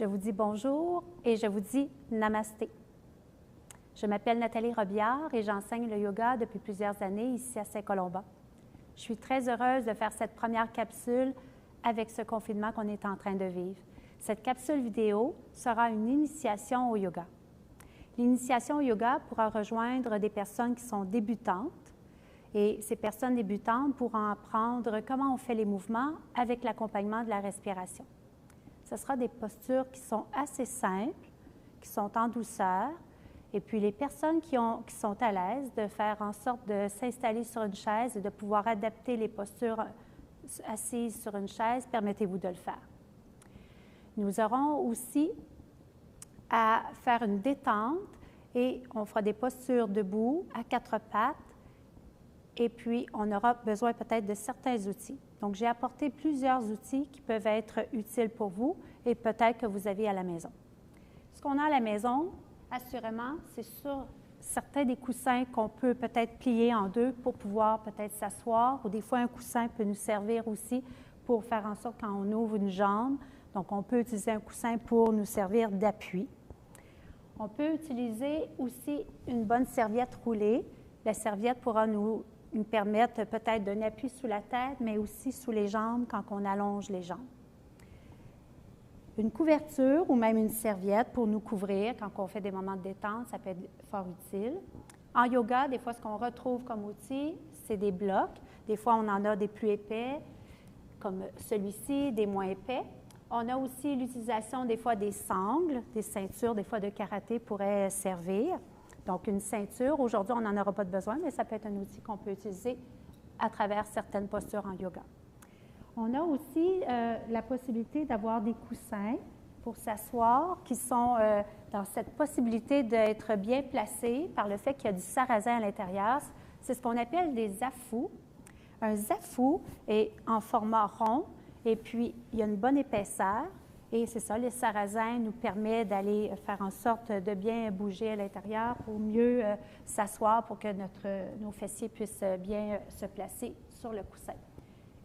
Je vous dis bonjour et je vous dis namasté. Je m'appelle Nathalie Robillard et j'enseigne le yoga depuis plusieurs années ici à Saint-Colomban. Je suis très heureuse de faire cette première capsule avec ce confinement qu'on est en train de vivre. Cette capsule vidéo sera une initiation au yoga. L'initiation au yoga pourra rejoindre des personnes qui sont débutantes et ces personnes débutantes pourront apprendre comment on fait les mouvements avec l'accompagnement de la respiration. Ce sera des postures qui sont assez simples, qui sont en douceur, et puis les personnes qui sont à l'aise de faire en sorte de s'installer sur une chaise et de pouvoir adapter les postures assises sur une chaise, permettez-vous de le faire. Nous aurons aussi à faire une détente et on fera des postures debout à quatre pattes et puis on aura besoin peut-être de certains outils. Donc, j'ai apporté plusieurs outils qui peuvent être utiles pour vous et peut-être que vous avez à la maison. Ce qu'on a à la maison, assurément, c'est sur certains des coussins qu'on peut peut-être plier en deux pour pouvoir peut-être s'asseoir ou des fois un coussin peut nous servir aussi pour faire en sorte quand on ouvre une jambe. Donc, on peut utiliser un coussin pour nous servir d'appui. On peut utiliser aussi une bonne serviette roulée. La serviette pourra nous permettre peut-être d'un appui sous la tête, mais aussi sous les jambes quand on allonge les jambes. Une couverture ou même une serviette pour nous couvrir quand on fait des moments de détente, ça peut être fort utile. En yoga, des fois, ce qu'on retrouve comme outil, c'est des blocs. Des fois, on en a des plus épais, comme celui-ci, des moins épais. On a aussi l'utilisation des fois des sangles, des ceintures, des fois de karaté pourraient servir. Donc, une ceinture, aujourd'hui, on n'en aura pas de besoin, mais ça peut être un outil qu'on peut utiliser à travers certaines postures en yoga. On a aussi la possibilité d'avoir des coussins pour s'asseoir qui sont dans cette possibilité d'être bien placés par le fait qu'il y a du sarrasin à l'intérieur. C'est ce qu'on appelle des zafous. Un zafou est en format rond et puis il y a une bonne épaisseur. Et c'est ça, le sarrasin nous permet d'aller faire en sorte de bien bouger à l'intérieur pour mieux s'asseoir pour que nos fessiers puissent bien se placer sur le coussin.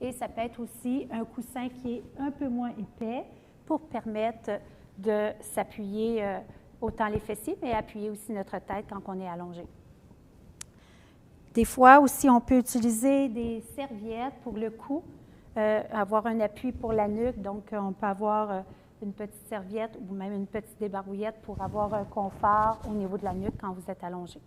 Et ça peut être aussi un coussin qui est un peu moins épais pour permettre de s'appuyer autant les fessiers, mais appuyer aussi notre tête quand on est allongé. Des fois aussi, on peut utiliser des serviettes pour le cou, avoir un appui pour la nuque, donc on peut avoir une petite serviette ou même une petite débarouillette pour avoir un confort au niveau de la nuque quand vous êtes allongé.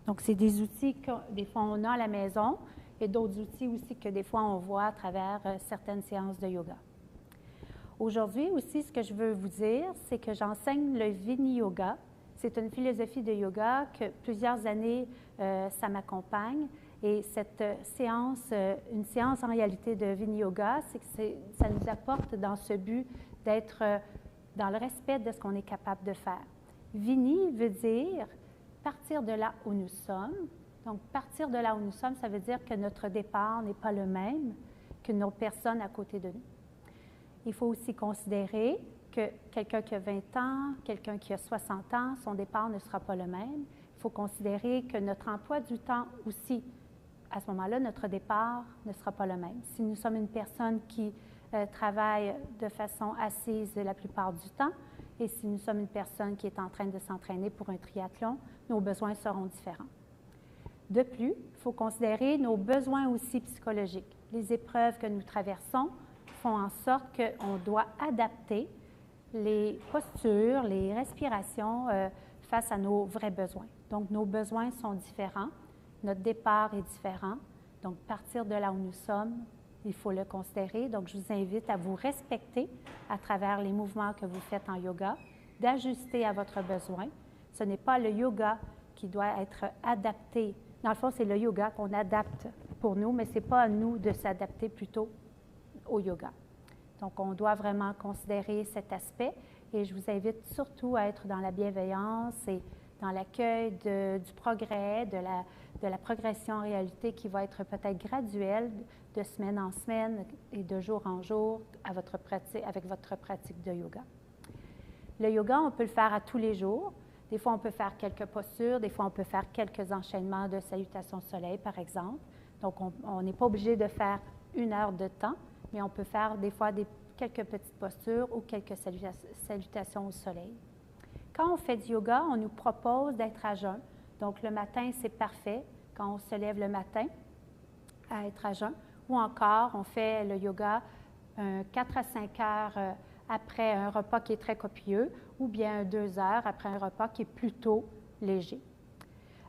Donc, c'est des outils que des fois on a à la maison et d'autres outils aussi que des fois on voit à travers certaines séances de yoga. Aujourd'hui aussi, ce que je veux vous dire, c'est que j'enseigne le Vini-Yoga. C'est une philosophie de yoga que plusieurs années, ça m'accompagne. Et cette séance, une séance en réalité de Vini-Yoga, c'est que ça nous apporte dans ce but d'être dans le respect de ce qu'on est capable de faire. Vini veut dire partir de là où nous sommes. Donc, partir de là où nous sommes, ça veut dire que notre départ n'est pas le même que nos personnes à côté de nous. Il faut aussi considérer que quelqu'un qui a 20 ans, quelqu'un qui a 60 ans, son départ ne sera pas le même. Il faut considérer que notre emploi du temps aussi, à ce moment-là, notre départ ne sera pas le même. Si nous sommes une personne qui travaille de façon assise la plupart du temps, et si nous sommes une personne qui est en train de s'entraîner pour un triathlon, nos besoins seront différents. De plus, il faut considérer nos besoins aussi psychologiques. Les épreuves que nous traversons font en sorte qu'on doit adapter les postures, les respirations face à nos vrais besoins. Donc, nos besoins sont différents, notre départ est différent. Donc, partir de là où nous sommes, il faut le considérer. Donc, je vous invite à vous respecter à travers les mouvements que vous faites en yoga, d'ajuster à votre besoin. Ce n'est pas le yoga qui doit être adapté. Dans le fond, c'est le yoga qu'on adapte pour nous, mais ce n'est pas à nous de s'adapter plutôt au yoga. Donc, on doit vraiment considérer cet aspect et je vous invite surtout à être dans la bienveillance et dans l'accueil du progrès, de la progression en réalité qui va être peut-être graduelle de semaine en semaine et de jour en jour avec votre pratique de yoga. Le yoga, on peut le faire à tous les jours. Des fois, on peut faire quelques postures, des fois, on peut faire quelques enchaînements de salutations soleil, par exemple. Donc, on n'est pas obligé de faire 1 heure de temps, mais on peut faire des fois quelques petites postures ou quelques salutations au soleil. Quand on fait du yoga, on nous propose d'être à jeun. Donc, le matin, c'est parfait quand on se lève le matin à être à jeun. Ou encore, on fait le yoga 4 à 5 heures après un repas qui est très copieux ou bien 2 heures après un repas qui est plutôt léger.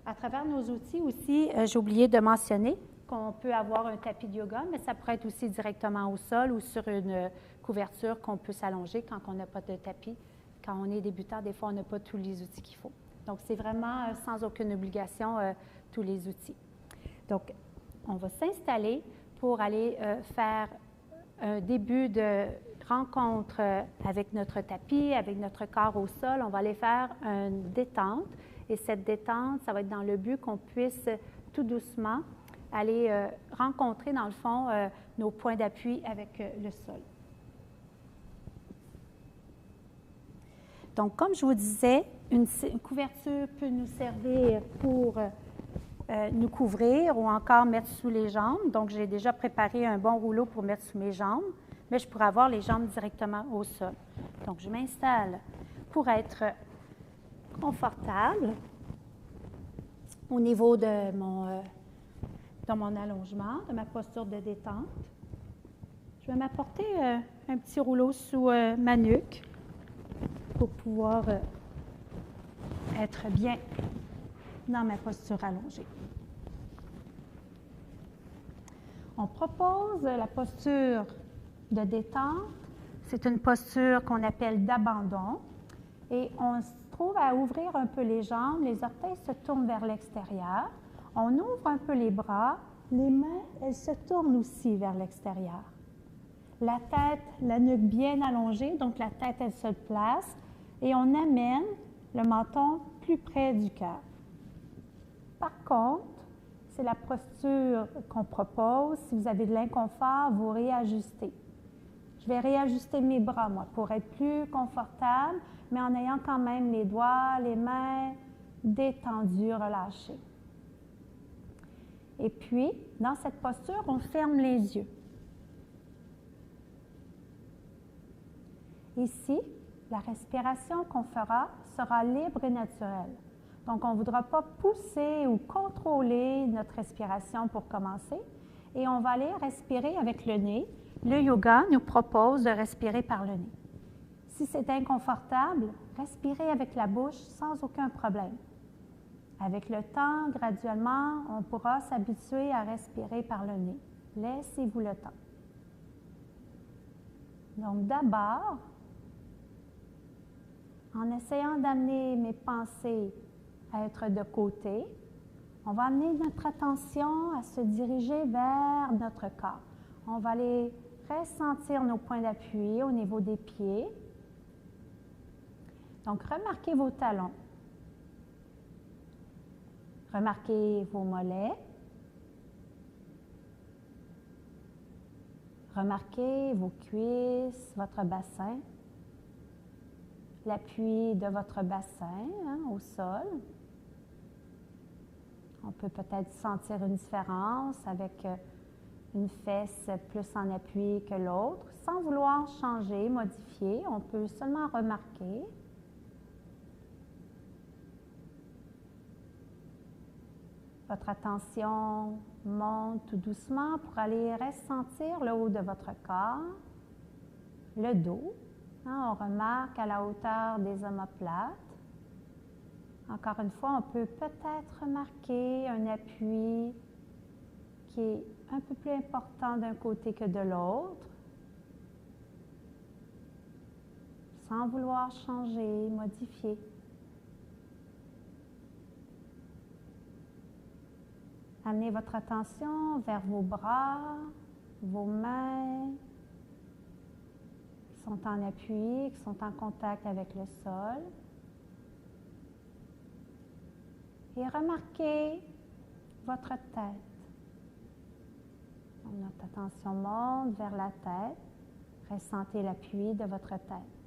À travers nos outils aussi, j'ai oublié de mentionner qu'on peut avoir un tapis de yoga, mais ça pourrait être aussi directement au sol ou sur une couverture qu'on peut s'allonger quand on n'a pas de tapis. Quand on est débutant, des fois, on n'a pas tous les outils qu'il faut. Donc, c'est vraiment sans aucune obligation tous les outils. Donc, on va s'installer pour aller faire un début de rencontre avec notre tapis, avec notre corps au sol. On va aller faire une détente. Et cette détente, ça va être dans le but qu'on puisse tout doucement aller rencontrer, dans le fond, nos points d'appui avec le sol. Donc, comme je vous disais, une couverture peut nous servir pour nous couvrir ou encore mettre sous les jambes. Donc, j'ai déjà préparé un bon rouleau pour mettre sous mes jambes, mais je pourrais avoir les jambes directement au sol. Donc, je m'installe pour être confortable au niveau de mon allongement, de ma posture de détente. Je vais m'apporter un petit rouleau sous ma nuque pour pouvoir être bien dans ma posture allongée. On propose la posture de détente. C'est une posture qu'on appelle d'abandon. Et on se trouve à ouvrir un peu les jambes, les orteils se tournent vers l'extérieur. On ouvre un peu les bras, les mains, elles se tournent aussi vers l'extérieur. La tête, la nuque bien allongée, donc la tête, elle se place et on amène le menton plus près du cœur. Par contre, c'est la posture qu'on propose. Si vous avez de l'inconfort, vous réajustez. Je vais réajuster mes bras, moi, pour être plus confortable, mais en ayant quand même les doigts, les mains détendus, relâchés. Et puis, dans cette posture, on ferme les yeux. Ici, la respiration qu'on fera sera libre et naturelle. Donc, on ne voudra pas pousser ou contrôler notre respiration pour commencer. Et on va aller respirer avec le nez. Le yoga nous propose de respirer par le nez. Si c'est inconfortable, respirez avec la bouche sans aucun problème. Avec le temps, graduellement, on pourra s'habituer à respirer par le nez. Laissez-vous le temps. Donc d'abord, en essayant d'amener mes pensées à être de côté, on va amener notre attention à se diriger vers notre corps. On va aller ressentir nos points d'appui au niveau des pieds. Donc, remarquez vos talons. Remarquez vos mollets. Remarquez vos cuisses, votre bassin. L'appui de votre bassin au sol. On peut peut-être sentir une différence avec une fesse plus en appui que l'autre. Sans vouloir changer, modifier, on peut seulement remarquer. Votre attention monte tout doucement pour aller ressentir le haut de votre corps, le dos. On remarque à la hauteur des omoplates. Encore une fois, on peut peut-être remarquer un appui qui est un peu plus important d'un côté que de l'autre, sans vouloir changer, modifier. Amenez votre attention vers vos bras, vos mains qui sont en appui, qui sont en contact avec le sol. Et remarquez votre tête. Donc, notre attention monte vers la tête. Ressentez l'appui de votre tête.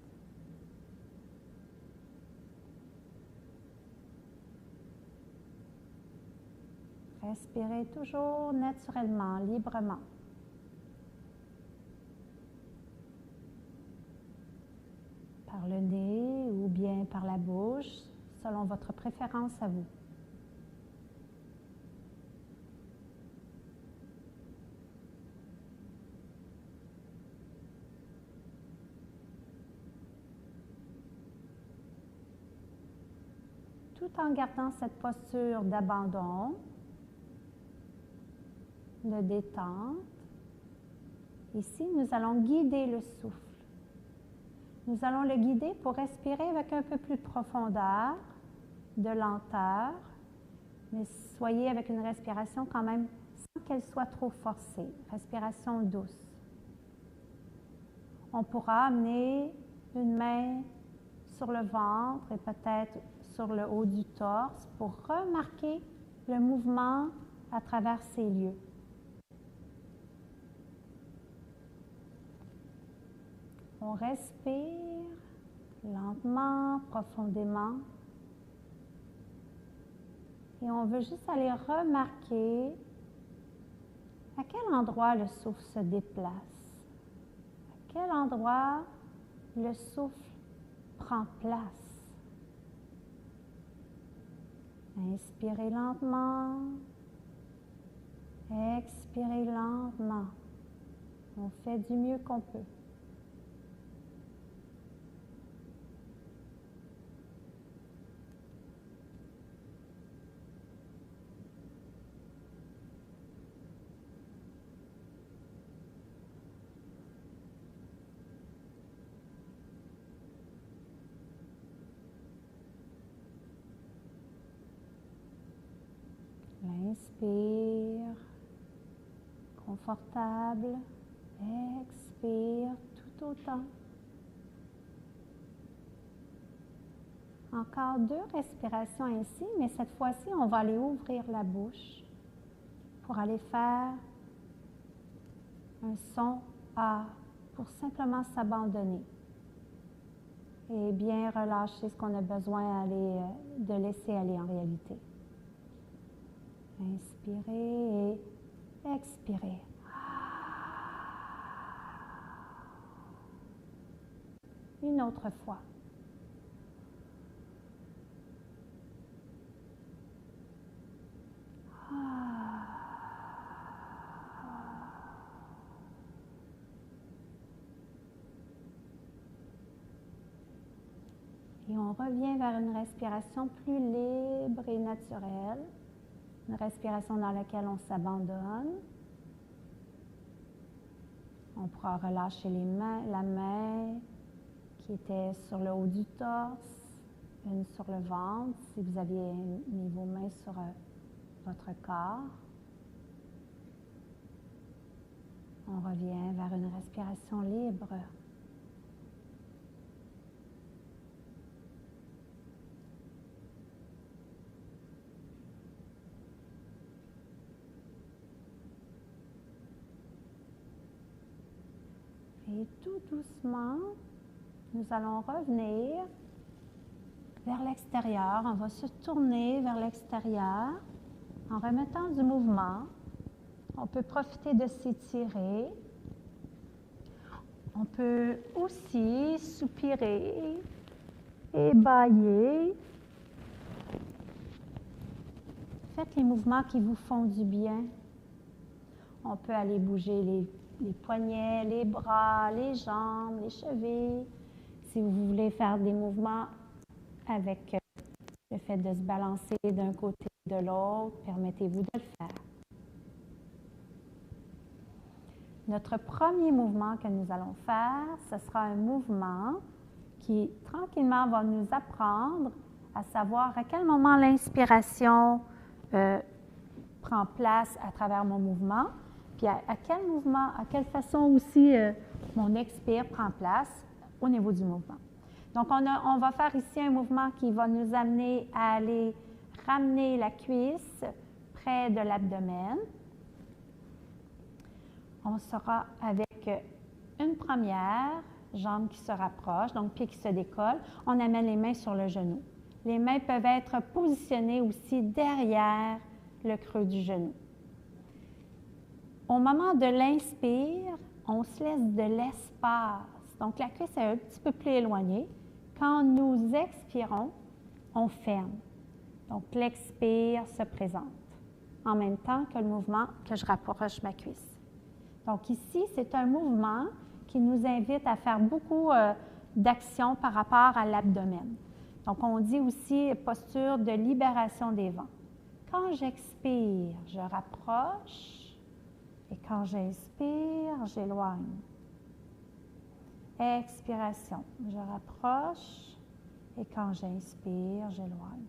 Respirez toujours naturellement, librement. par la bouche, selon votre préférence à vous. Tout en gardant cette posture d'abandon, de détente. Ici, nous allons guider le souffle. Nous allons le guider pour respirer avec un peu plus de profondeur, de lenteur, mais soyez avec une respiration quand même sans qu'elle soit trop forcée. Respiration douce. On pourra amener une main sur le ventre et peut-être sur le haut du torse pour remarquer le mouvement à travers ces lieux. On respire lentement, profondément. Et on veut juste aller remarquer à quel endroit le souffle se déplace. À quel endroit le souffle prend place. Inspirez lentement. Expirez lentement. On fait du mieux qu'on peut. Inspire, confortable, expire tout autant. Encore 2 respirations ainsi, mais cette fois-ci, on va aller ouvrir la bouche pour aller faire un son A, pour simplement s'abandonner et bien relâcher ce qu'on a besoin de laisser aller en réalité. Inspirez et expirez. Une autre fois. Et on revient vers une respiration plus libre et naturelle. Une respiration dans laquelle on s'abandonne. On pourra relâcher la main qui était sur le haut du torse, une sur le ventre, si vous aviez mis vos mains sur votre corps. On revient vers une respiration libre. Et tout doucement, nous allons revenir vers l'extérieur. On va se tourner vers l'extérieur en remettant du mouvement. On peut profiter de s'étirer. On peut aussi soupirer et bâiller. Faites les mouvements qui vous font du bien. On peut aller bouger les poignets, les bras, les jambes, les chevilles. Si vous voulez faire des mouvements avec le fait de se balancer d'un côté ou de l'autre, permettez-vous de le faire. Notre premier mouvement que nous allons faire, ce sera un mouvement qui, tranquillement, va nous apprendre à savoir à quel moment l'inspiration prend place à travers mon mouvement, puis à quel mouvement, à quelle façon aussi mon expire prend place au niveau du mouvement. Donc, on va faire ici un mouvement qui va nous amener à aller ramener la cuisse près de l'abdomen. On sera avec une première jambe qui se rapproche, donc pied qui se décolle. On amène les mains sur le genou. Les mains peuvent être positionnées aussi derrière le creux du genou. Au moment de l'inspire, on se laisse de l'espace. Donc, la cuisse est un petit peu plus éloignée. Quand nous expirons, on ferme. Donc, l'expire se présente en même temps que le mouvement que je rapproche ma cuisse. Donc, ici, c'est un mouvement qui nous invite à faire beaucoup d'actions par rapport à l'abdomen. Donc, on dit aussi posture de libération des vents. Quand j'expire, je rapproche et quand j'inspire, j'éloigne. Expiration, je rapproche et quand j'inspire, j'éloigne.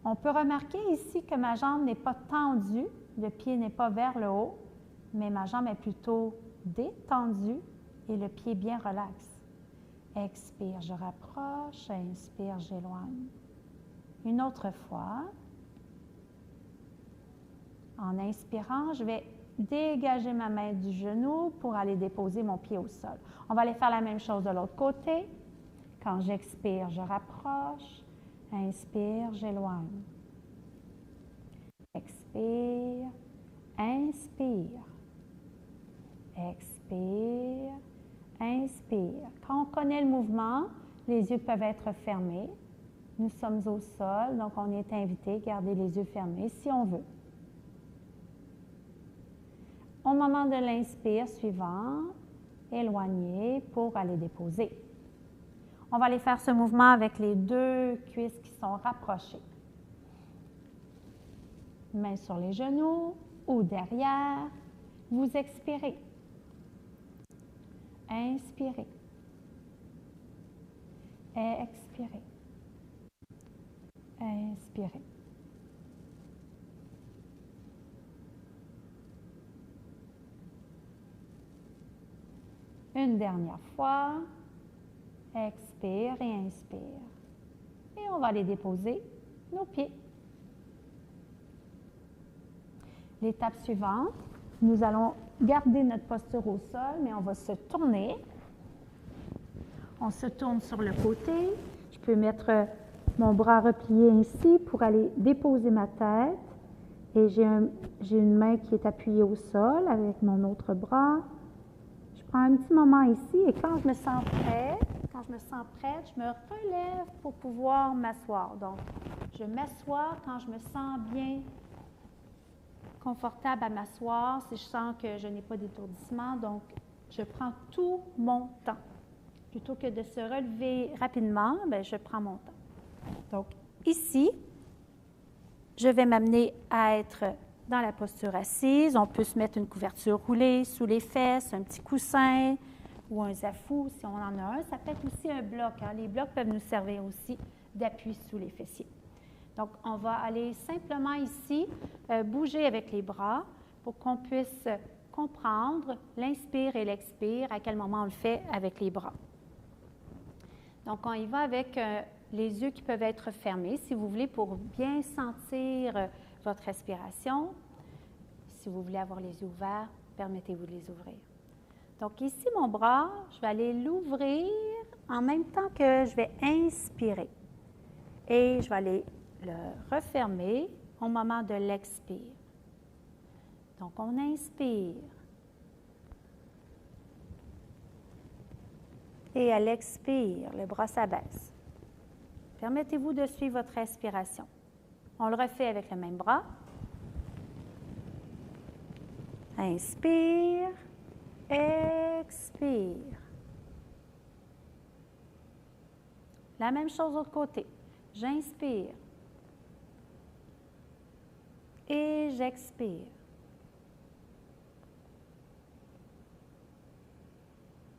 On peut remarquer ici que ma jambe n'est pas tendue, le pied n'est pas vers le haut, mais ma jambe est plutôt détendue et le pied bien relax. Expire, je rapproche, inspire, j'éloigne. Une autre fois. En inspirant, je vais dégager ma main du genou pour aller déposer mon pied au sol. On va aller faire la même chose de l'autre côté. Quand j'expire, je rapproche. Inspire, j'éloigne. Expire, inspire. Expire, inspire. Quand on connaît le mouvement, les yeux peuvent être fermés. Nous sommes au sol, donc on est invité à garder les yeux fermés si on veut. Au moment de l'inspire suivant, éloigner pour aller déposer. On va aller faire ce mouvement avec les deux cuisses qui sont rapprochées. Mains sur les genoux ou derrière. Vous expirez. Inspirez. Expirez. Inspirez. Une dernière fois. Expire et inspire. Et on va aller déposer nos pieds. L'étape suivante, nous allons garder notre posture au sol, mais on va se tourner. On se tourne sur le côté. Je peux mettre mon bras replié ici pour aller déposer ma tête. Et j'ai une main qui est appuyée au sol avec mon autre bras. Je prends un petit moment ici et quand je me sens prête, je me relève pour pouvoir m'asseoir. Donc, je m'assois quand je me sens bien confortable à m'asseoir, si je sens que je n'ai pas d'étourdissement. Donc, je prends tout mon temps. Plutôt que de se relever rapidement, bien, je prends mon temps. Donc, ici, je vais m'amener à être dans la posture assise. On peut se mettre une couverture roulée sous les fesses, un petit coussin ou un zafou si on en a un. Ça peut être aussi un bloc. Hein. Les blocs peuvent nous servir aussi d'appui sous les fessiers. Donc, on va aller simplement ici bouger avec les bras pour qu'on puisse comprendre l'inspire et l'expire, à quel moment on le fait avec les bras. Donc, on y va avec les yeux qui peuvent être fermés, si vous voulez, pour bien sentir votre respiration. Si vous voulez avoir les yeux ouverts, permettez-vous de les ouvrir. Donc, ici, mon bras, je vais aller l'ouvrir en même temps que je vais inspirer. Et je vais aller le refermer au moment de l'expire. Donc, on inspire. Et à l'expire, le bras s'abaisse. Permettez-vous de suivre votre respiration. On le refait avec le même bras. Inspire, expire. La même chose de l'autre côté. J'inspire. Et j'expire.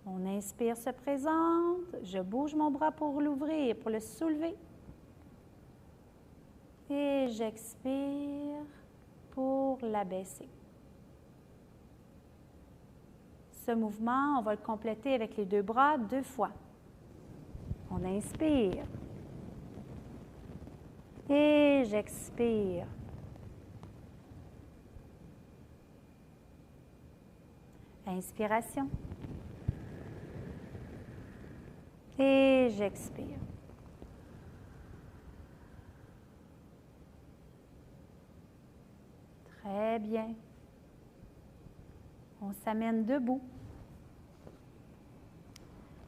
Mon inspire se présente. Je bouge mon bras pour l'ouvrir, pour le soulever. Et j'expire pour l'abaisser. Ce mouvement, on va le compléter avec les deux bras 2 fois. On inspire. Et j'expire. Inspiration. Et j'expire. Très bien. On s'amène debout.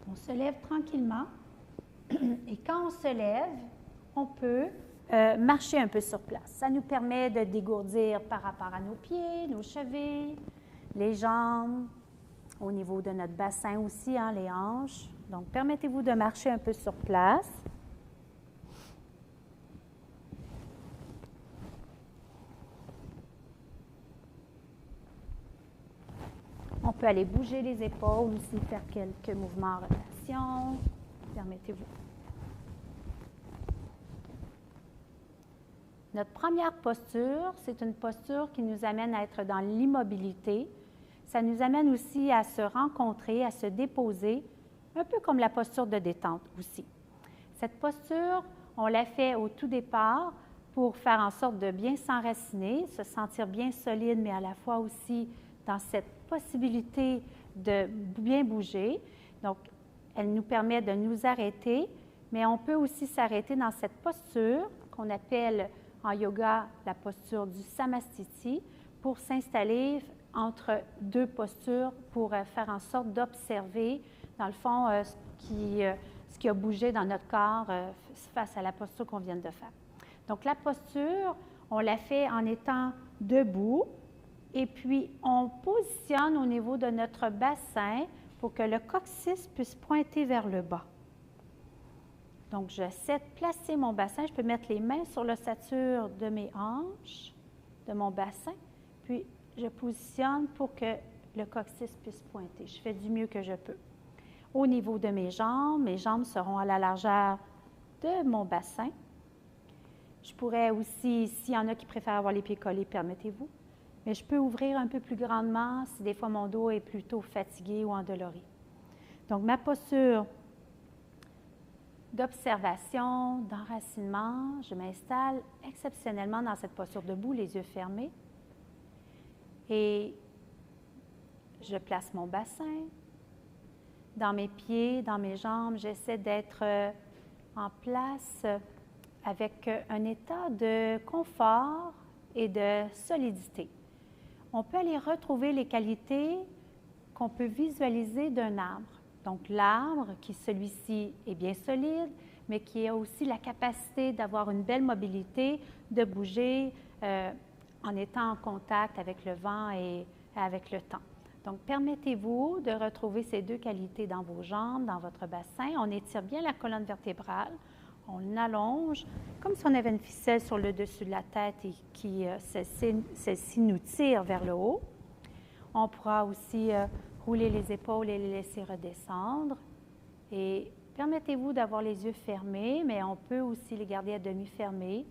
On On se lève tranquillement et quand on se lève, on peut marcher un peu sur place. Ça nous permet de dégourdir par rapport à nos pieds, nos chevilles, les jambes, au niveau de notre bassin aussi, hein, les hanches. Donc, permettez-vous de marcher un peu sur place. On peut aller bouger les épaules aussi, faire quelques mouvements en rotation. Permettez-vous. Notre première posture, c'est une posture qui nous amène à être dans l'immobilité. Ça nous amène aussi à se rencontrer, à se déposer, un peu comme la posture de détente aussi. Cette posture, on l'a fait au tout départ pour faire en sorte de bien s'enraciner, se sentir bien solide, mais à la fois aussi dans cette possibilité de bien bouger. Donc, elle nous permet de nous arrêter, mais on peut aussi s'arrêter dans cette posture qu'on appelle en yoga la posture du Samastiti pour s'installer entre deux postures pour faire en sorte d'observer, dans le fond, ce qui a bougé dans notre corps face à la posture qu'on vient de faire. Donc, la posture, on la fait en étant debout et puis on positionne au niveau de notre bassin pour que le coccyx puisse pointer vers le bas. Donc, j'essaie de placer mon bassin. Je peux mettre les mains sur l'ossature de mes hanches, de mon bassin, puis je positionne pour que le coccyx puisse pointer. Je fais du mieux que je peux. Au niveau de mes jambes seront à la largeur de mon bassin. Je pourrais aussi, s'il y en a qui préfèrent avoir les pieds collés, permettez-vous, mais je peux ouvrir un peu plus grandement si des fois mon dos est plutôt fatigué ou endolori. Donc, ma posture d'observation, d'enracinement, je m'installe exceptionnellement dans cette posture debout, les yeux fermés. Et je place mon bassin. Dans mes pieds, dans mes jambes, j'essaie d'être en place avec un état de confort et de solidité. On peut aller retrouver les qualités qu'on peut visualiser d'un arbre. Donc, l'arbre, qui celui-ci est bien solide, mais qui a aussi la capacité d'avoir une belle mobilité, de bouger en étant en contact avec le vent et avec le temps. Donc, permettez-vous de retrouver ces deux qualités dans vos jambes, dans votre bassin. On étire bien la colonne vertébrale. On allonge, comme si on avait une ficelle sur le dessus de la tête et qui, celle-ci nous tire vers le haut. On pourra aussi rouler les épaules et les laisser redescendre. Et permettez-vous d'avoir les yeux fermés, mais on peut aussi les garder à demi fermés.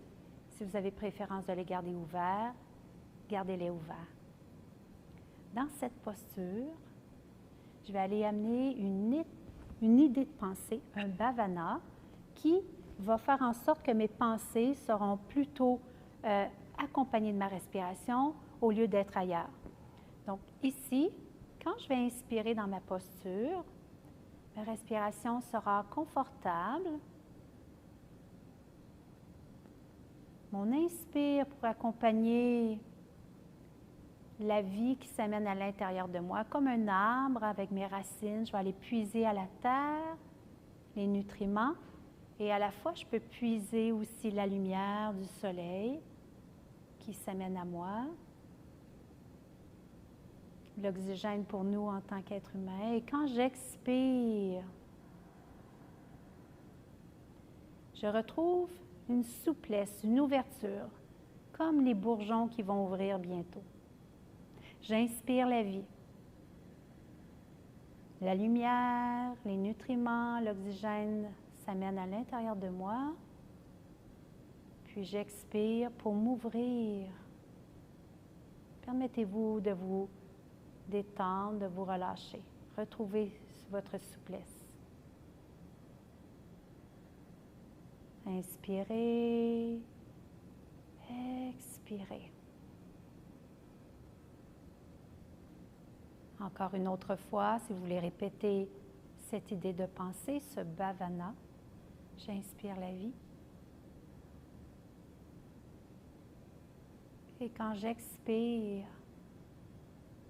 Si vous avez préférence de les garder ouverts, gardez-les ouverts. Dans cette posture, je vais aller amener une idée de pensée, un bhavana, qui va faire en sorte que mes pensées seront plutôt accompagnées de ma respiration au lieu d'être ailleurs. Donc ici, quand je vais inspirer dans ma posture, ma respiration sera confortable. Mon inspire pour accompagner la vie qui s'amène à l'intérieur de moi, comme un arbre avec mes racines. Je vais aller puiser à la terre les nutriments et à la fois, je peux puiser aussi la lumière du soleil qui s'amène à moi. L'oxygène pour nous en tant qu'être humain. Et quand j'expire, je retrouve une souplesse, une ouverture, comme les bourgeons qui vont ouvrir bientôt. J'inspire la vie, la lumière, les nutriments, l'oxygène s'amènent à l'intérieur de moi. Puis j'expire pour m'ouvrir. Permettez-vous de vous détendre, de vous relâcher. Retrouvez votre souplesse. Inspirez, expirez. Encore une autre fois, si vous voulez répéter cette idée de pensée, ce bhavana, j'inspire la vie. Et quand j'expire,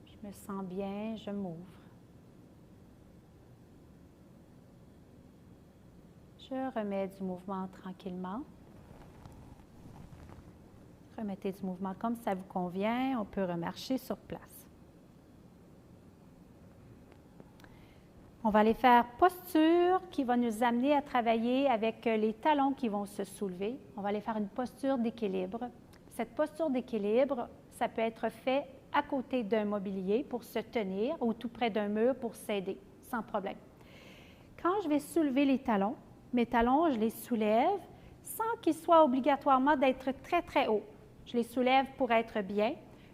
je me sens bien, je m'ouvre. Je remets du mouvement tranquillement. Remettez du mouvement comme ça vous convient. On peut remarcher sur place. On va aller faire posture qui va nous amener à travailler avec les talons qui vont se soulever. On va aller faire une posture d'équilibre. Cette posture d'équilibre, ça peut être fait à côté d'un mobilier pour se tenir ou tout près d'un mur pour s'aider, sans problème. Quand je vais soulever les talons, mes talons, je les soulève sans qu'ils soient obligatoirement d'être très, très hauts. Je les soulève pour être bien.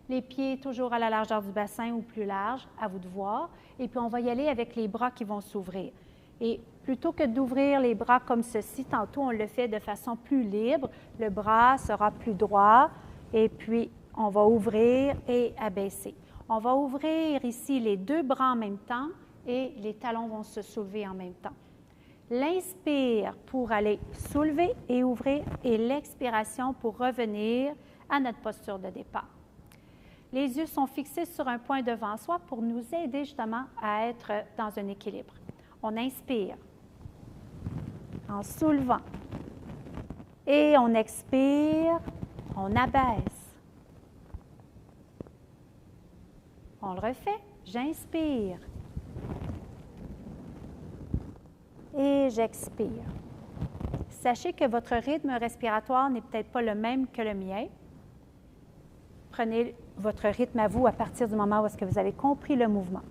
Les pieds toujours à la largeur du bassin ou plus large, à vous de voir. Et puis, on va y aller avec les bras qui vont s'ouvrir. Et plutôt que d'ouvrir les bras comme ceci, tantôt, on le fait de façon plus libre. Le bras sera plus droit et puis on va ouvrir et abaisser. On va ouvrir ici les deux bras en même temps et les talons vont se soulever en même temps. L'inspire pour aller soulever et ouvrir et l'expiration pour revenir à notre posture de départ. Les yeux sont fixés sur un point devant soi pour nous aider justement à être dans un équilibre. On inspire en soulevant et on expire, on abaisse. On le refait. J'inspire et j'expire. Sachez que votre rythme respiratoire n'est peut-être pas le même que le mien. Prenez votre rythme à vous à partir du moment où est-ce que vous avez compris le mouvement.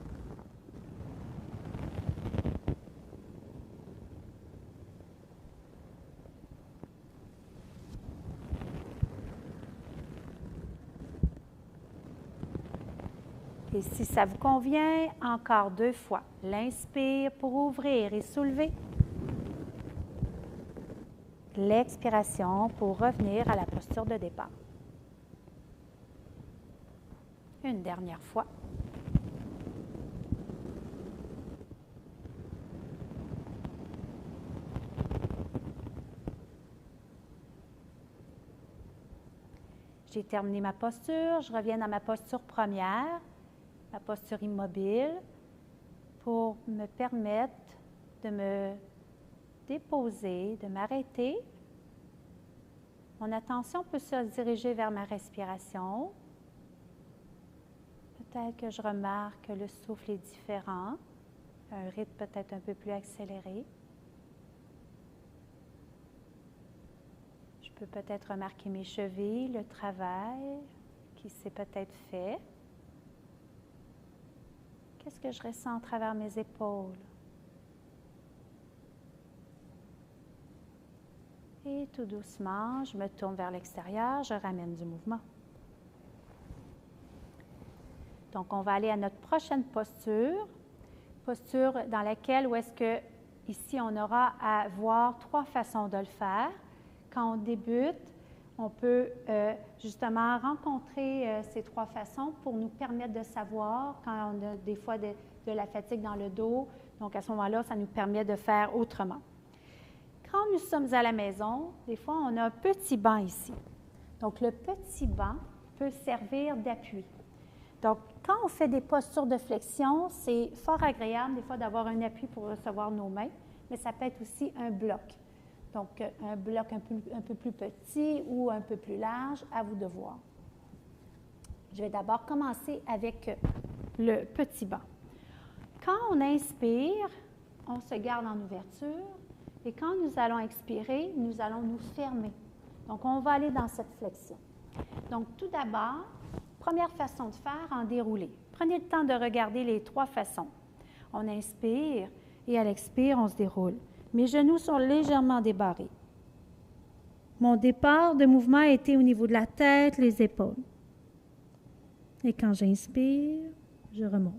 Et si ça vous convient, encore 2 fois. L'inspire pour ouvrir et soulever. L'expiration pour revenir à la posture de départ. Une dernière fois. J'ai terminé ma posture. Je reviens dans ma posture première, ma posture immobile, pour me permettre de me déposer, de m'arrêter. Mon attention peut se diriger vers ma respiration. Peut-être que je remarque que le souffle est différent, un rythme peut-être un peu plus accéléré. Je peux peut-être remarquer mes chevilles, le travail qui s'est peut-être fait. Qu'est-ce que je ressens à travers mes épaules? Et tout doucement, je me tourne vers l'extérieur, je ramène du mouvement. Donc, on va aller à notre prochaine posture dans laquelle, où est-ce que, ici, on aura à voir 3 façons de le faire. Quand on débute, on peut justement rencontrer ces 3 façons pour nous permettre de savoir quand on a des fois de la fatigue dans le dos. Donc, à ce moment-là, ça nous permet de faire autrement. Quand nous sommes à la maison, des fois, on a un petit banc ici. Donc, le petit banc peut servir d'appui. Donc, quand on fait des postures de flexion, c'est fort agréable des fois d'avoir un appui pour recevoir nos mains, mais ça peut être aussi un bloc. Donc, un bloc un peu plus petit ou un peu plus large, à vous de voir. Je vais d'abord commencer avec le petit banc. Quand on inspire, on se garde en ouverture et quand nous allons expirer, nous allons nous fermer. Donc, on va aller dans cette flexion. Donc, tout d'abord, première façon de faire, en déroulé. Prenez le temps de regarder les 3 façons. On inspire et à l'expire, on se déroule. Mes genoux sont légèrement débarrés. Mon départ de mouvement a été au niveau de la tête, les épaules. Et quand j'inspire, je remonte.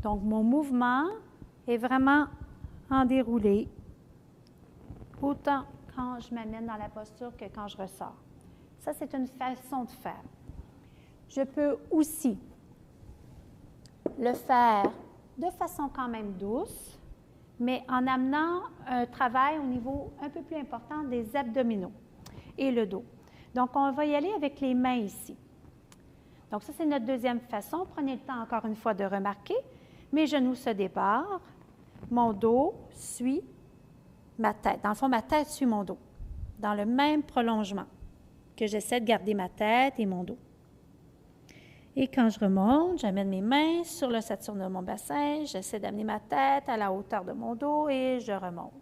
Donc, mon mouvement est vraiment en déroulé, autant quand je m'amène dans la posture que quand je ressors. Ça, c'est une façon de faire. Je peux aussi le faire de façon quand même douce, mais en amenant un travail au niveau un peu plus important des abdominaux et le dos. Donc, on va y aller avec les mains ici. Donc, ça, c'est notre deuxième façon. Prenez le temps encore une fois de remarquer. Mes genoux se débarrent, mon dos suit ma tête. Dans le fond, ma tête suit mon dos, dans le même prolongement, que j'essaie de garder ma tête et mon dos. Et quand je remonte, j'amène mes mains sur l'ossature de mon bassin, j'essaie d'amener ma tête à la hauteur de mon dos et je remonte.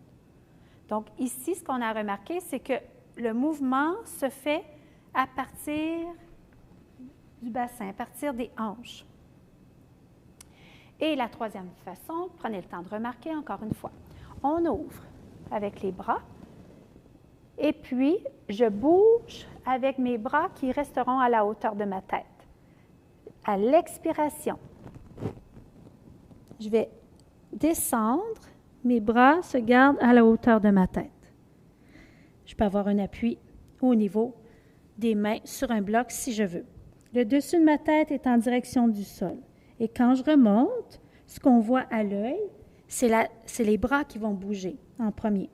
Donc ici, ce qu'on a remarqué, c'est que le mouvement se fait à partir du bassin, à partir des hanches. Et la troisième façon, prenez le temps de remarquer encore une fois. On ouvre avec les bras et puis je bouge avec mes bras qui resteront à la hauteur de ma tête. À l'expiration, je vais descendre, mes bras se gardent à la hauteur de ma tête. Je peux avoir un appui au niveau des mains sur un bloc si je veux. Le dessus de ma tête est en direction du sol. Et quand je remonte, ce qu'on voit à l'œil, c'est les bras qui vont bouger en premier.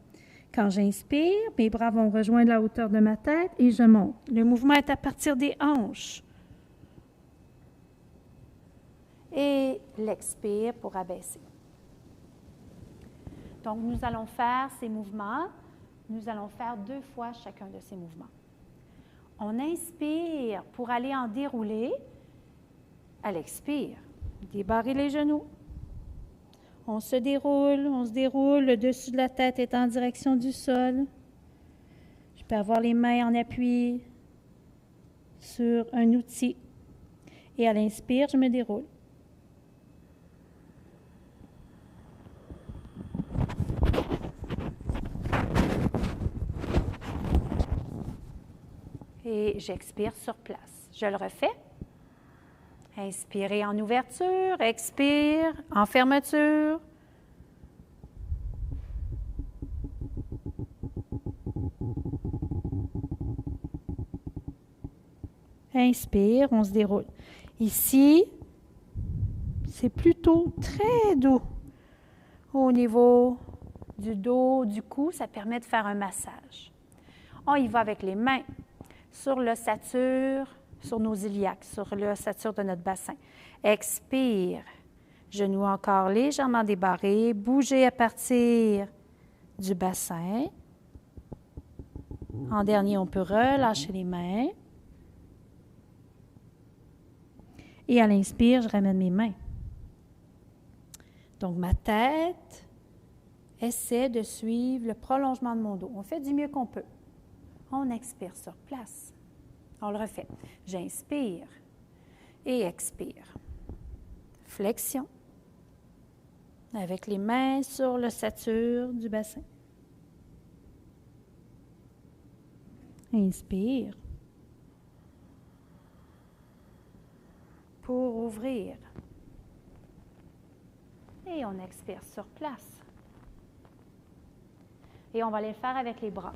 Quand j'inspire, mes bras vont rejoindre la hauteur de ma tête et je monte. Le mouvement est à partir des hanches. Et l'expire pour abaisser. Donc, nous allons faire ces mouvements. Nous allons faire 2 fois chacun de ces mouvements. On inspire pour aller en dérouler. À l'expire, débarrer les genoux. On se déroule. Le dessus de la tête est en direction du sol. Je peux avoir les mains en appui sur un outil. Et à l'inspire, je me déroule. Et j'expire sur place. Je le refais. Inspirez en ouverture, expire en fermeture. Inspire, on se déroule. Ici, c'est plutôt très doux. Au niveau du dos, du cou, ça permet de faire un massage. On y va avec les mains sur l'ossature, sur nos iliaques, sur l'ossature de notre bassin. Expire. Genoux encore légèrement débarrés. Bougez à partir du bassin. En dernier, on peut relâcher les mains. Et à l'inspire, je ramène mes mains. Donc, ma tête essaie de suivre le prolongement de mon dos. On fait du mieux qu'on peut. On expire sur place. On le refait. J'inspire et expire. Flexion. Avec les mains sur l'ossature du bassin. Inspire. Pour ouvrir. Et on expire sur place. Et on va aller le faire avec les bras.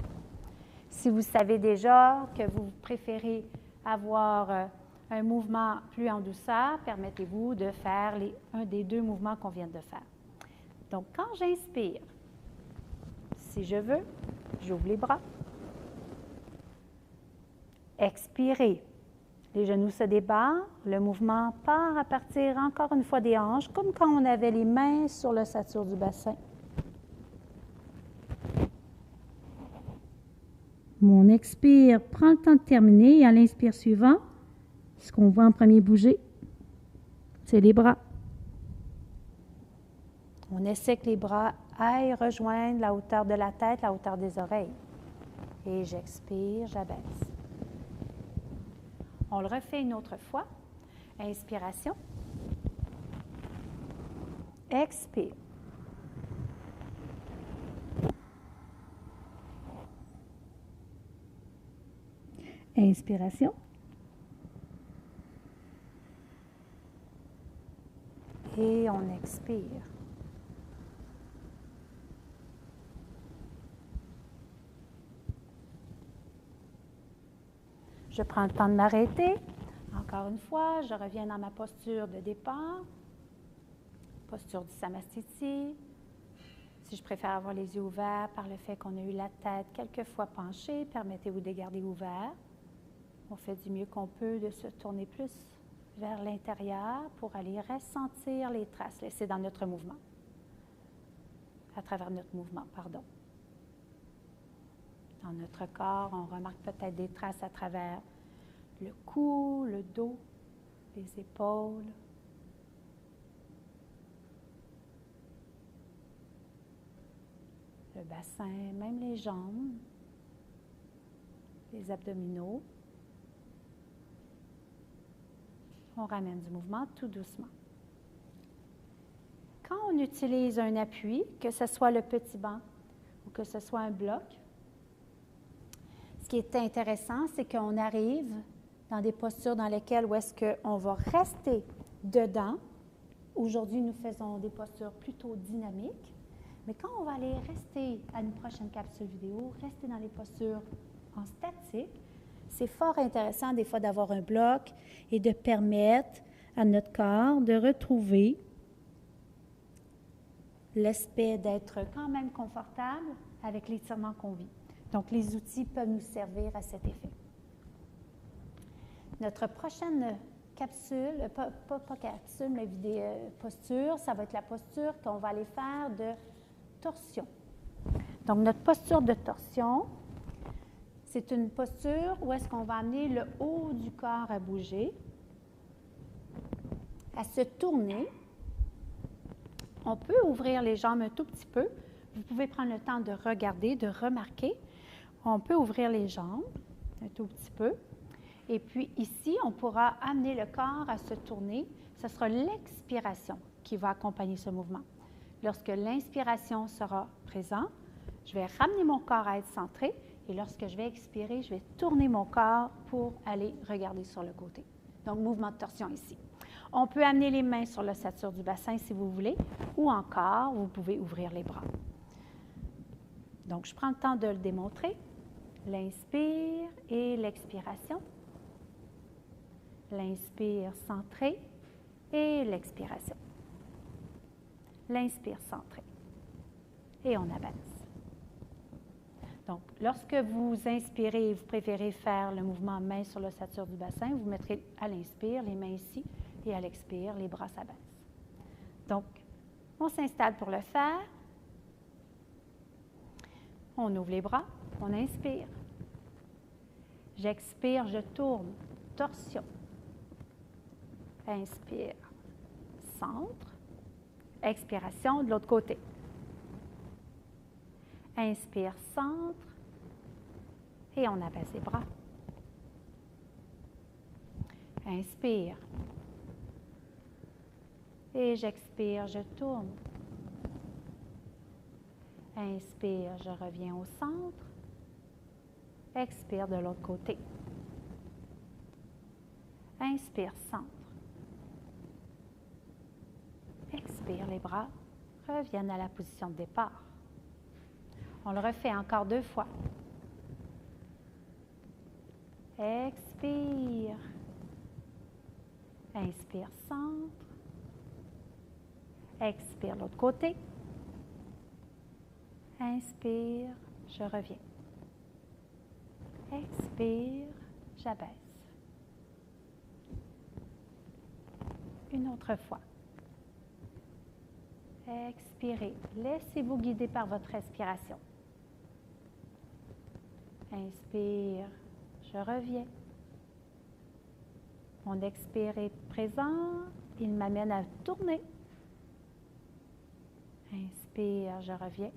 Si vous savez déjà que vous préférez avoir un mouvement plus en douceur, permettez-vous de faire un des 2 mouvements qu'on vient de faire. Donc, quand j'inspire, si je veux, j'ouvre les bras. Expirez. Les genoux se débarrent. Le mouvement part à partir encore une fois des hanches, comme quand on avait les mains sur l'ossature du bassin. Mon expire prend le temps de terminer et à l'inspire suivant, ce qu'on voit en premier bouger, c'est les bras. On essaie que les bras aillent rejoindre la hauteur de la tête, la hauteur des oreilles. Et j'expire, j'abaisse. On le refait une autre fois. Inspiration. Expire. Inspiration. Et on expire. Je prends le temps de m'arrêter. Encore une fois, je reviens dans ma posture de départ. Posture du Samastiti. Si je préfère avoir les yeux ouverts par le fait qu'on a eu la tête quelquefois penchée, permettez-vous de garder ouvert. On fait du mieux qu'on peut de se tourner plus vers l'intérieur pour aller ressentir les traces laissées dans notre mouvement. à travers notre mouvement, pardon. Dans notre corps, on remarque peut-être des traces à travers le cou, le dos, les épaules. Le bassin, même les jambes, les abdominaux. On ramène du mouvement tout doucement. Quand on utilise un appui, que ce soit le petit banc ou que ce soit un bloc, ce qui est intéressant, c'est qu'on arrive dans des postures dans lesquelles où est-ce qu'on va rester dedans. Aujourd'hui, nous faisons des postures plutôt dynamiques, mais quand on va aller rester à une prochaine capsule vidéo, rester dans les postures en statique, c'est fort intéressant des fois d'avoir un bloc et de permettre à notre corps de retrouver l'aspect d'être quand même confortable avec l'étirement qu'on vit. Donc, les outils peuvent nous servir à cet effet. Notre prochaine capsule, pas capsule, mais posture, ça va être la posture qu'on va aller faire de torsion. Donc, notre posture de torsion, c'est une posture où est-ce qu'on va amener le haut du corps à bouger, à se tourner. On peut ouvrir les jambes un tout petit peu. Vous pouvez prendre le temps de regarder, de remarquer. On peut ouvrir les jambes un tout petit peu. Et puis ici, on pourra amener le corps à se tourner. Ce sera l'expiration qui va accompagner ce mouvement. Lorsque l'inspiration sera présente, je vais ramener mon corps à être centré. Et lorsque je vais expirer, je vais tourner mon corps pour aller regarder sur le côté. Donc, mouvement de torsion ici. On peut amener les mains sur l'ossature du bassin si vous voulez, ou encore, vous pouvez ouvrir les bras. Donc, je prends le temps de le démontrer. L'inspire et l'expiration. L'inspire centré et l'expiration. L'inspire centré. Et on abaisse. Donc, lorsque vous inspirez et vous préférez faire le mouvement main sur l'ossature du bassin, vous mettrez à l'inspire les mains ici et à l'expire, les bras s'abaissent. Donc, on s'installe pour le faire. On ouvre les bras, on inspire. J'expire, je tourne, torsion. Inspire, centre. Expiration de l'autre côté. Inspire, centre, et on abaisse les bras. Inspire. Et j'expire, je tourne. Inspire, je reviens au centre. Expire de l'autre côté. Inspire, centre. Expire, les bras reviennent à la position de départ. On le refait encore 2 fois. Expire. Inspire, centre. Expire, l'autre côté. Inspire, je reviens. Expire, j'abaisse. Une autre fois. Expirez. Laissez-vous guider par votre respiration. Inspire, je reviens. Mon expire est présent, il m'amène à tourner. Inspire, je reviens.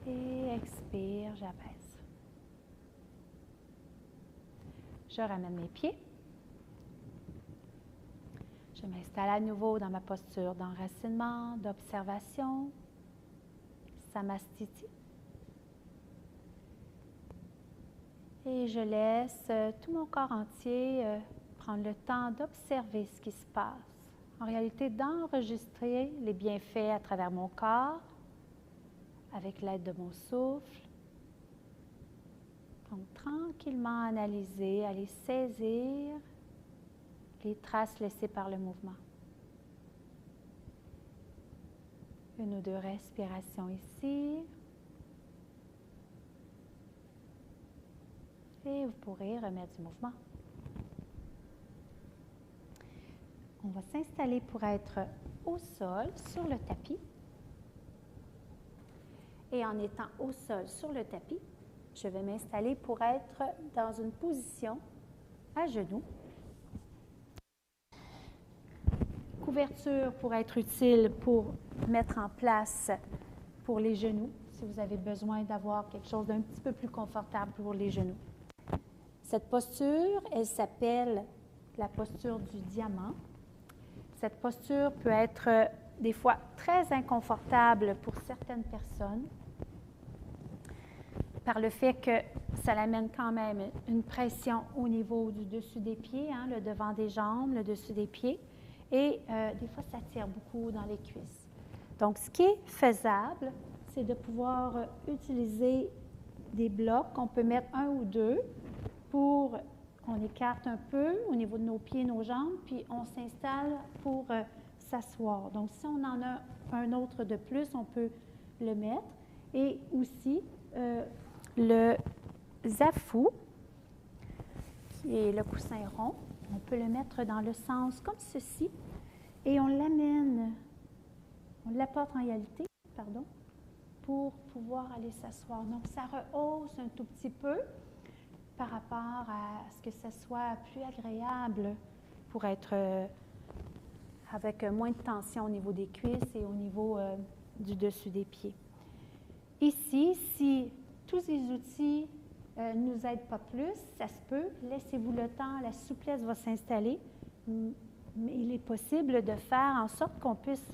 Et expire, j'abaisse. Je ramène mes pieds. Je m'installe à nouveau dans ma posture d'enracinement, d'observation, Samastiti. Et je laisse tout mon corps entier prendre le temps d'observer ce qui se passe. En réalité, d'enregistrer les bienfaits à travers mon corps, avec l'aide de mon souffle. Donc, tranquillement analyser, aller saisir les traces laissées par le mouvement. 1 ou 2 respirations ici. Et vous pourrez remettre du mouvement. On va s'installer pour être au sol, sur le tapis. Et en étant au sol sur le tapis, je vais m'installer pour être dans une position à genoux. Couverture pour être utile pour mettre en place pour les genoux, si vous avez besoin d'avoir quelque chose d'un petit peu plus confortable pour les genoux. Cette posture, elle s'appelle la posture du diamant. Cette posture peut être des fois très inconfortable pour certaines personnes par le fait que ça amène quand même une pression au niveau du dessus des pieds, hein, le devant des jambes, le dessus des pieds, et des fois ça tire beaucoup dans les cuisses. Donc, ce qui est faisable, c'est de pouvoir utiliser des blocs. On peut mettre un ou deux pour, on écarte un peu au niveau de nos pieds, nos jambes, puis on s'installe pour s'asseoir. Donc, si on en a un autre de plus, on peut le mettre. Et aussi, le zafou, qui est le coussin rond, on peut le mettre dans le sens comme ceci, et on l'amène, on l'apporte en réalité, pour pouvoir aller s'asseoir. Donc, ça rehausse un tout petit peu par rapport à ce que ça soit plus agréable pour être avec moins de tension au niveau des cuisses et au niveau du dessus des pieds. Ici, si tous ces outils ne nous aident pas plus, ça se peut, laissez-vous le temps, la souplesse va s'installer, mais il est possible de faire en sorte qu'on puisse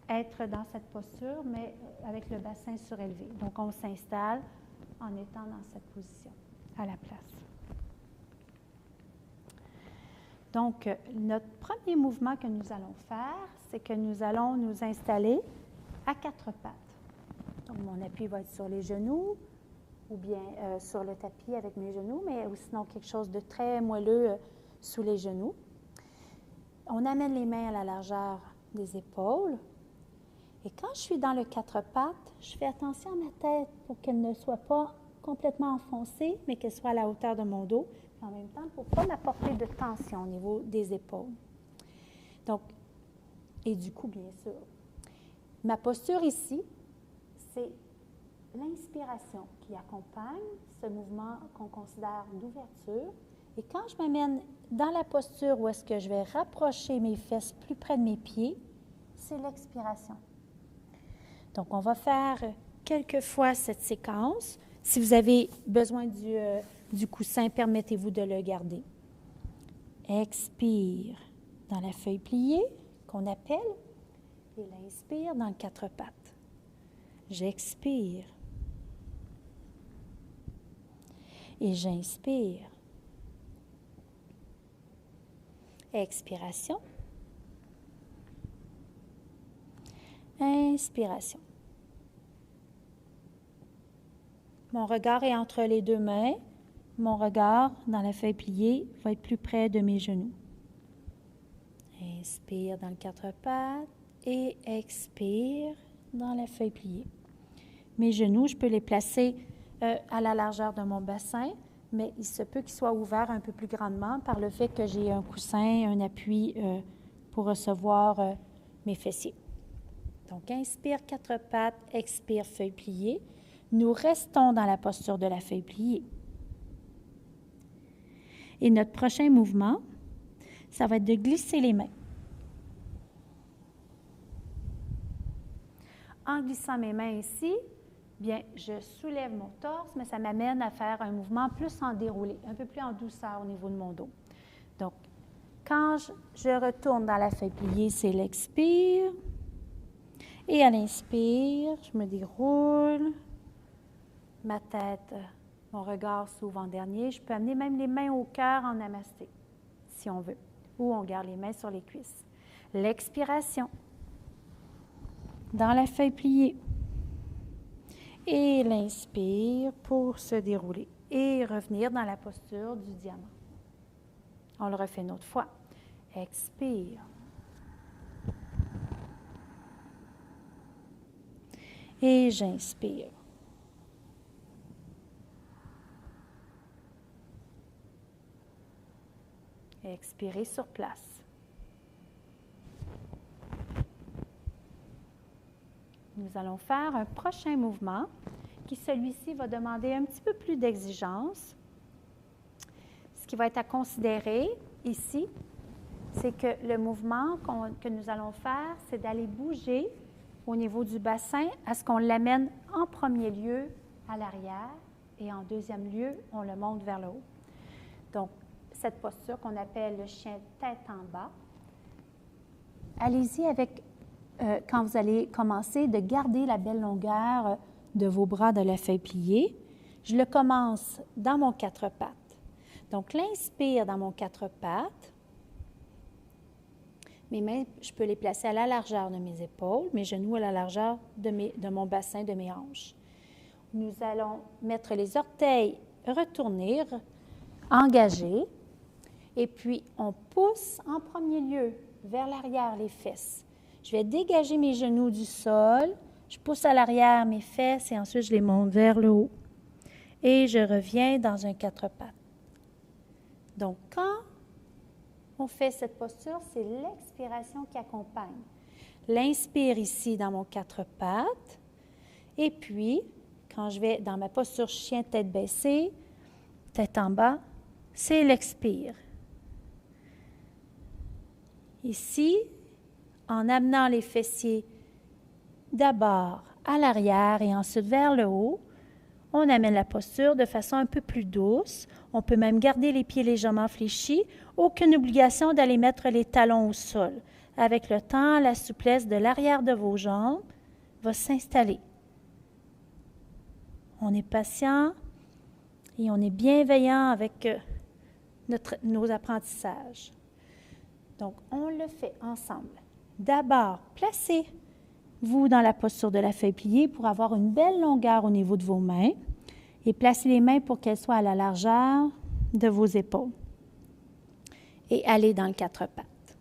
être dans cette posture, mais avec le bassin surélevé. Donc, on s'installe en étant dans cette position, à la place. Donc, notre premier mouvement que nous allons faire, c'est que nous allons nous installer à quatre pattes. Donc, mon appui va être sur les genoux ou bien sur le tapis avec mes genoux, mais ou sinon quelque chose de très moelleux sous les genoux. On amène les mains à la largeur des épaules. Et quand je suis dans le quatre pattes, je fais attention à ma tête pour qu'elle ne soit pas complètement enfoncée, mais qu'elle soit à la hauteur de mon dos. Et en même temps, pour ne pas m'apporter de tension au niveau des épaules. Donc, et du cou, bien sûr. Ma posture ici, c'est l'inspiration qui accompagne ce mouvement qu'on considère d'ouverture. Et quand je m'amène dans la posture où est-ce que je vais rapprocher mes fesses plus près de mes pieds, c'est l'expiration. Donc, on va faire quelques fois cette séquence. Si vous avez besoin du coussin, permettez-vous de le garder. Expire dans la feuille pliée, qu'on appelle, et l'inspire dans le quatre pattes. J'expire. Et j'inspire. Expiration. Inspiration. Mon regard est entre les deux mains. Mon regard, dans la feuille pliée, va être plus près de mes genoux. Inspire dans le quatre pattes et expire dans la feuille pliée. Mes genoux, je peux les placer à la largeur de mon bassin, mais il se peut qu'ils soient ouverts un peu plus grandement par le fait que j'ai un coussin, un appui pour recevoir mes fessiers. Donc, inspire quatre pattes, expire feuille pliée. Nous restons dans la posture de la feuille pliée. Et notre prochain mouvement, ça va être de glisser les mains. En glissant mes mains ici, bien, je soulève mon torse, mais ça m'amène à faire un mouvement plus en déroulé, un peu plus en douceur au niveau de mon dos. Donc, quand je retourne dans la feuille pliée, c'est l'expire. Et à l'inspire, je me déroule. Ma tête, mon regard s'ouvre en dernier. Je peux amener même les mains au cœur en namasté, si on veut. Ou on garde les mains sur les cuisses. L'expiration. Dans la feuille pliée. Et l'inspire pour se dérouler. Et revenir dans la posture du diamant. On le refait une autre fois. Expire. Et j'inspire. Expirez sur place. nous allons faire un prochain mouvement qui, celui-ci, va demander un petit peu plus d'exigence. Ce qui va être à considérer ici, c'est que le mouvement que nous allons faire, c'est d'aller bouger au niveau du bassin à ce qu'on l'amène en premier lieu à l'arrière et en deuxième lieu, on le monte vers le haut. Donc, cette posture qu'on appelle le chien tête en bas, allez-y avec, quand vous allez commencer, de garder la belle longueur de vos bras de la feuille pliée. Je le commence dans mon quatre pattes. Donc, l'inspire dans mon quatre pattes. Mes mains, je peux les placer à la largeur de mes épaules, mes genoux à la largeur de mon bassin, de mes hanches. Nous allons mettre les orteils, retourner, engager, et puis on pousse en premier lieu vers l'arrière les fesses. Je vais dégager mes genoux du sol, je pousse à l'arrière mes fesses et ensuite je les monte vers le haut. Et je reviens dans un quatre pattes. Donc, quand on fait cette posture, c'est l'expiration qui accompagne. L'inspire ici dans mon quatre pattes. Et puis, quand je vais dans ma posture chien tête baissée, tête en bas, c'est l'expire. Ici, en amenant les fessiers d'abord à l'arrière et ensuite vers le haut, on amène la posture de façon un peu plus douce. On peut même garder les pieds légèrement fléchis. Aucune obligation d'aller mettre les talons au sol. Avec le temps, la souplesse de l'arrière de vos jambes va s'installer. On est patient et on est bienveillant avec nos apprentissages. Donc, on le fait ensemble. D'abord, placez-vous dans la posture de la feuille pliée pour avoir une belle longueur au niveau de vos mains et placez les mains pour qu'elles soient à la largeur de vos épaules. Et allez dans le quatre pattes.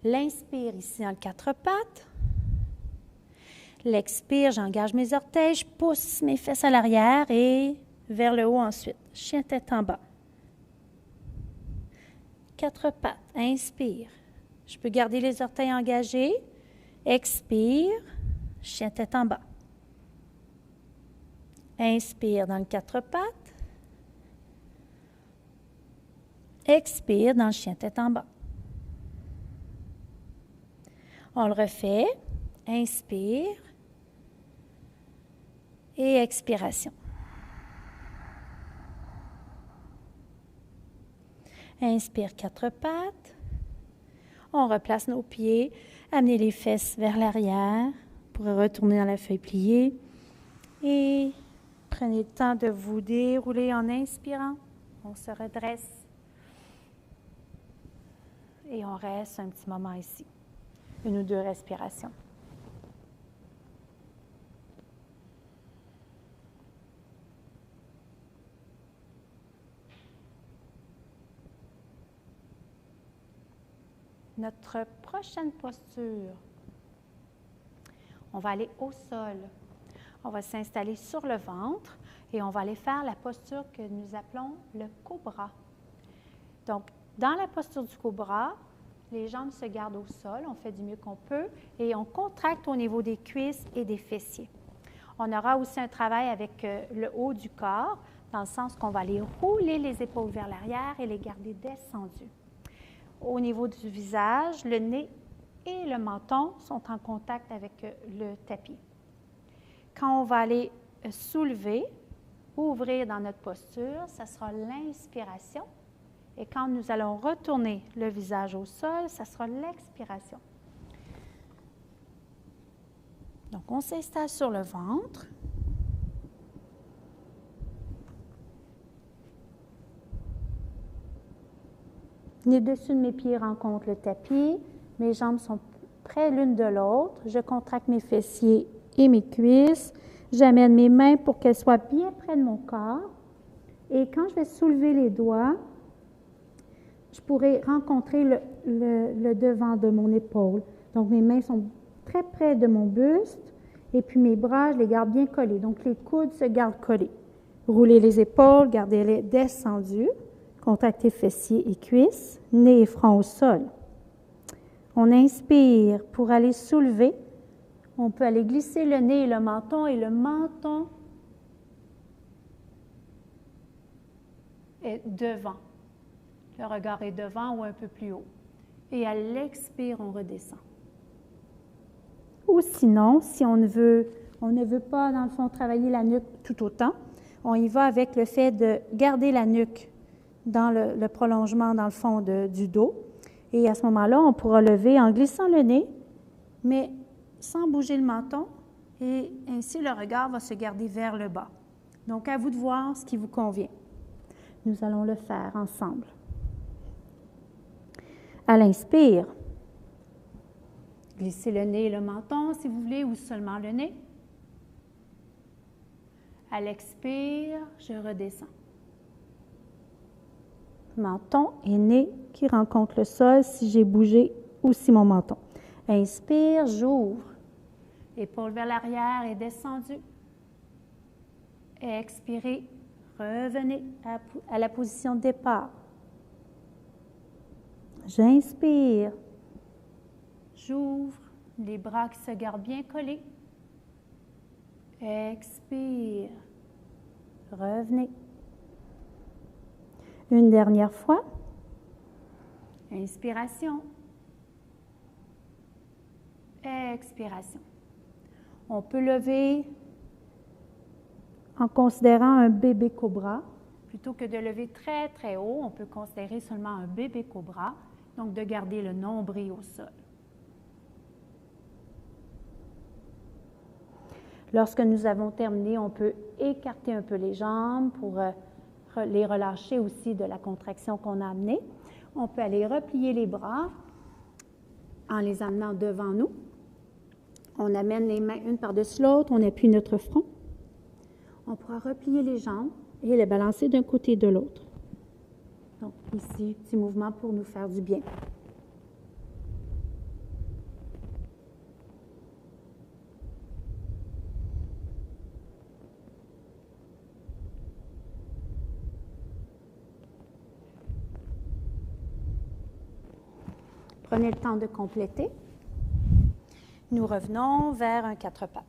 L'inspire ici dans le quatre pattes. L'expire, j'engage mes orteils, je pousse mes fesses à l'arrière et vers le haut ensuite. Chien tête en bas. Quatre pattes, inspire. Je peux garder les orteils engagés. Expire, chien tête en bas. Inspire dans le quatre pattes. Expire dans le chien tête en bas. On le refait. Inspire. Et expiration. Inspire quatre pattes. On replace nos pieds. Amenez les fesses vers l'arrière pour retourner dans la feuille pliée. Et prenez le temps de vous dérouler en inspirant. On se redresse. Et on reste un petit moment ici. Une ou deux respirations. Notre prochaine posture, on va aller au sol. On va s'installer sur le ventre et on va aller faire la posture que nous appelons le cobra. Donc, dans la posture du cobra, les jambes se gardent au sol, on fait du mieux qu'on peut et on contracte au niveau des cuisses et des fessiers. On aura aussi un travail avec le haut du corps, dans le sens qu'on va aller rouler les épaules vers l'arrière et les garder descendues. Au niveau du visage, le nez et le menton sont en contact avec le tapis. Quand on va aller soulever, ouvrir dans notre posture, ça sera l'inspiration. Et quand nous allons retourner le visage au sol, ça sera l'expiration. Donc, on s'installe sur le ventre. Les dessus de mes pieds rencontrent le tapis. Mes jambes sont près l'une de l'autre. Je contracte mes fessiers et mes cuisses. J'amène mes mains pour qu'elles soient bien près de mon corps. Et quand je vais soulever les doigts, je pourrai rencontrer le devant de mon épaule. Donc, mes mains sont très près de mon buste. Et puis, mes bras, je les garde bien collés. Donc, les coudes se gardent collés. Roulez les épaules, gardez-les descendues. Contractez fessiers et cuisses, nez et front au sol. On inspire pour aller soulever. On peut aller glisser le nez et le menton est devant. Le regard est devant ou un peu plus haut. Et à l'expire, on redescend. Ou sinon, si on ne veut pas, dans le fond, travailler la nuque tout autant, on y va avec le fait de garder la nuque dans le prolongement, dans le fond du dos. Et à ce moment-là, on pourra lever en glissant le nez, mais sans bouger le menton. Et ainsi, le regard va se garder vers le bas. Donc, à vous de voir ce qui vous convient. Nous allons le faire ensemble. À l'inspire, glissez le nez et le menton si vous voulez, ou seulement le nez. À l'expire, je redescends. Menton et nez qui rencontrent le sol si j'ai bougé ou si mon menton. Inspire, j'ouvre. Épaule vers l'arrière et descendu. Expirez, revenez à la position de départ. J'inspire. J'ouvre, les bras qui se gardent bien collés. Expire. Revenez. Une dernière fois. Inspiration. Expiration. On peut lever en considérant un bébé cobra. Plutôt que de lever très, très haut, on peut considérer seulement un bébé cobra. Donc, de garder le nombril au sol. Lorsque nous avons terminé, on peut écarter un peu les jambes pour les relâcher aussi de la contraction qu'on a amenée. On peut aller replier les bras en les amenant devant nous. On amène les mains une par-dessus l'autre, on appuie notre front. On pourra replier les jambes et les balancer d'un côté et de l'autre. Donc, ici, petit mouvement pour nous faire du bien. Prenez le temps de compléter. Nous revenons vers un quatre pattes.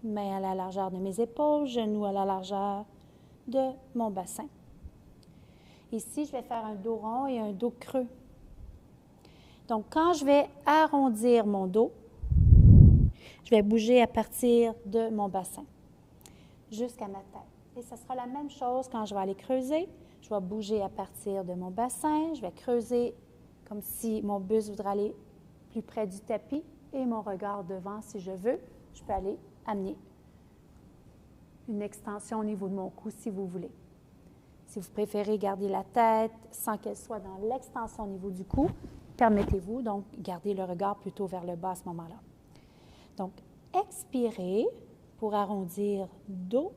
Mains à la largeur de mes épaules, genoux à la largeur de mon bassin. Ici, je vais faire un dos rond et un dos creux. Donc, quand je vais arrondir mon dos, je vais bouger à partir de mon bassin jusqu'à ma tête. Et ce sera la même chose quand je vais aller creuser. Je vais bouger à partir de mon bassin, je vais creuser comme si mon buste voudrait aller plus près du tapis et mon regard devant si je veux. Je peux aller amener une extension au niveau de mon cou si vous voulez. Si vous préférez garder la tête sans qu'elle soit dans l'extension au niveau du cou, permettez-vous donc garder le regard plutôt vers le bas à ce moment-là. Donc, expirez pour arrondir dos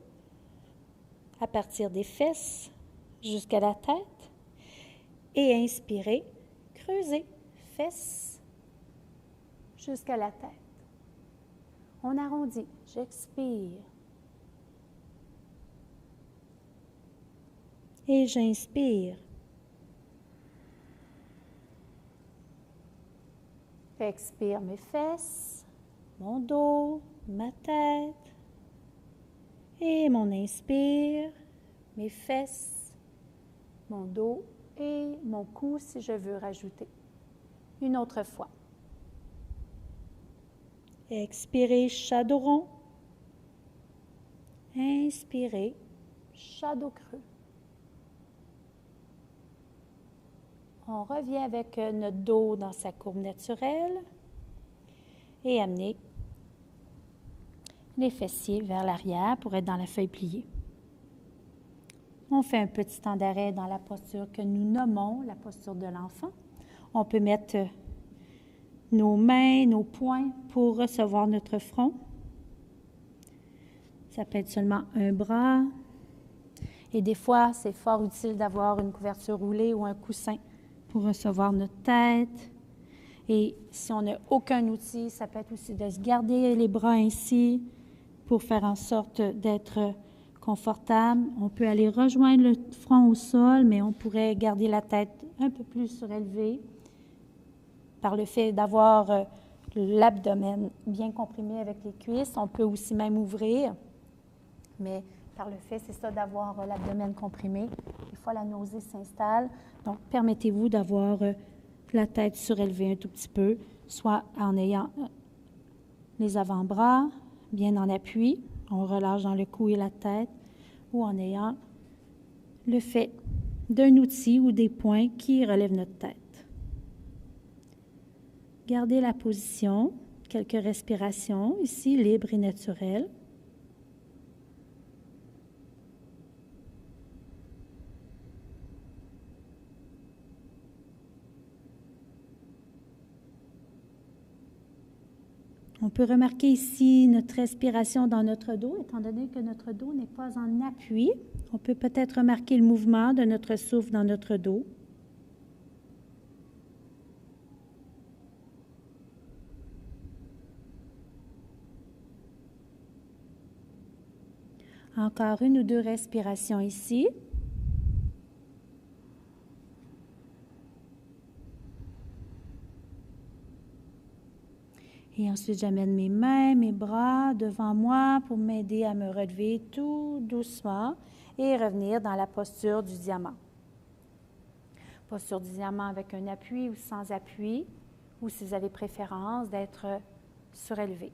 à partir des fesses jusqu'à la tête et inspirez, creusez, fesses jusqu'à la tête. On arrondit, j'expire et j'inspire. Expire mes fesses, mon dos, ma tête et mon inspire, mes fesses, mon dos et mon cou si je veux rajouter. Une autre fois. Expirez, shadow rond. Inspirez, shadow creux. On revient avec notre dos dans sa courbe naturelle et amener les fessiers vers l'arrière pour être dans la feuille pliée. On fait un petit temps d'arrêt dans la posture que nous nommons la posture de l'enfant. On peut mettre nos mains, nos poings pour recevoir notre front. Ça peut être seulement un bras. Et des fois, c'est fort utile d'avoir une couverture roulée ou un coussin pour recevoir notre tête. Et si on n'a aucun outil, ça peut être aussi de se garder les bras ainsi pour faire en sorte d'être confortable. On peut aller rejoindre le front au sol, mais on pourrait garder la tête un peu plus surélevée par le fait d'avoir l'abdomen bien comprimé avec les cuisses. On peut aussi même ouvrir, mais par le fait, c'est ça, d'avoir l'abdomen comprimé. Des fois, la nausée s'installe. Donc, permettez-vous d'avoir la tête surélevée un tout petit peu, soit en ayant les avant-bras bien en appui, on relâche dans le cou et la tête, ou en ayant le fait d'un outil ou des poings qui relèvent notre tête. Gardez la position, quelques respirations ici, libres et naturelles. On peut remarquer ici notre respiration dans notre dos, étant donné que notre dos n'est pas en appui. On peut peut-être remarquer le mouvement de notre souffle dans notre dos. Encore une ou deux respirations ici. Et ensuite, j'amène mes mains, mes bras devant moi pour m'aider à me relever tout doucement et revenir dans la posture du diamant. Posture du diamant avec un appui ou sans appui, ou si vous avez préférence d'être surélevé.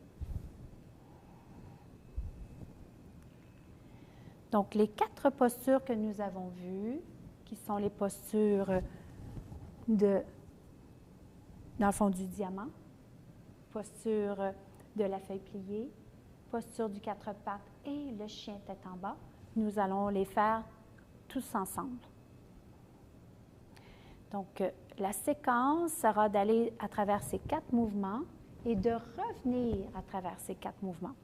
Donc, les 4 postures que nous avons vues, qui sont les postures dans le fond du diamant, posture de la feuille pliée, posture du 4 pattes et le chien tête en bas. Nous allons les faire tous ensemble. Donc, la séquence sera d'aller à travers ces 4 mouvements et de revenir à travers ces 4 mouvements.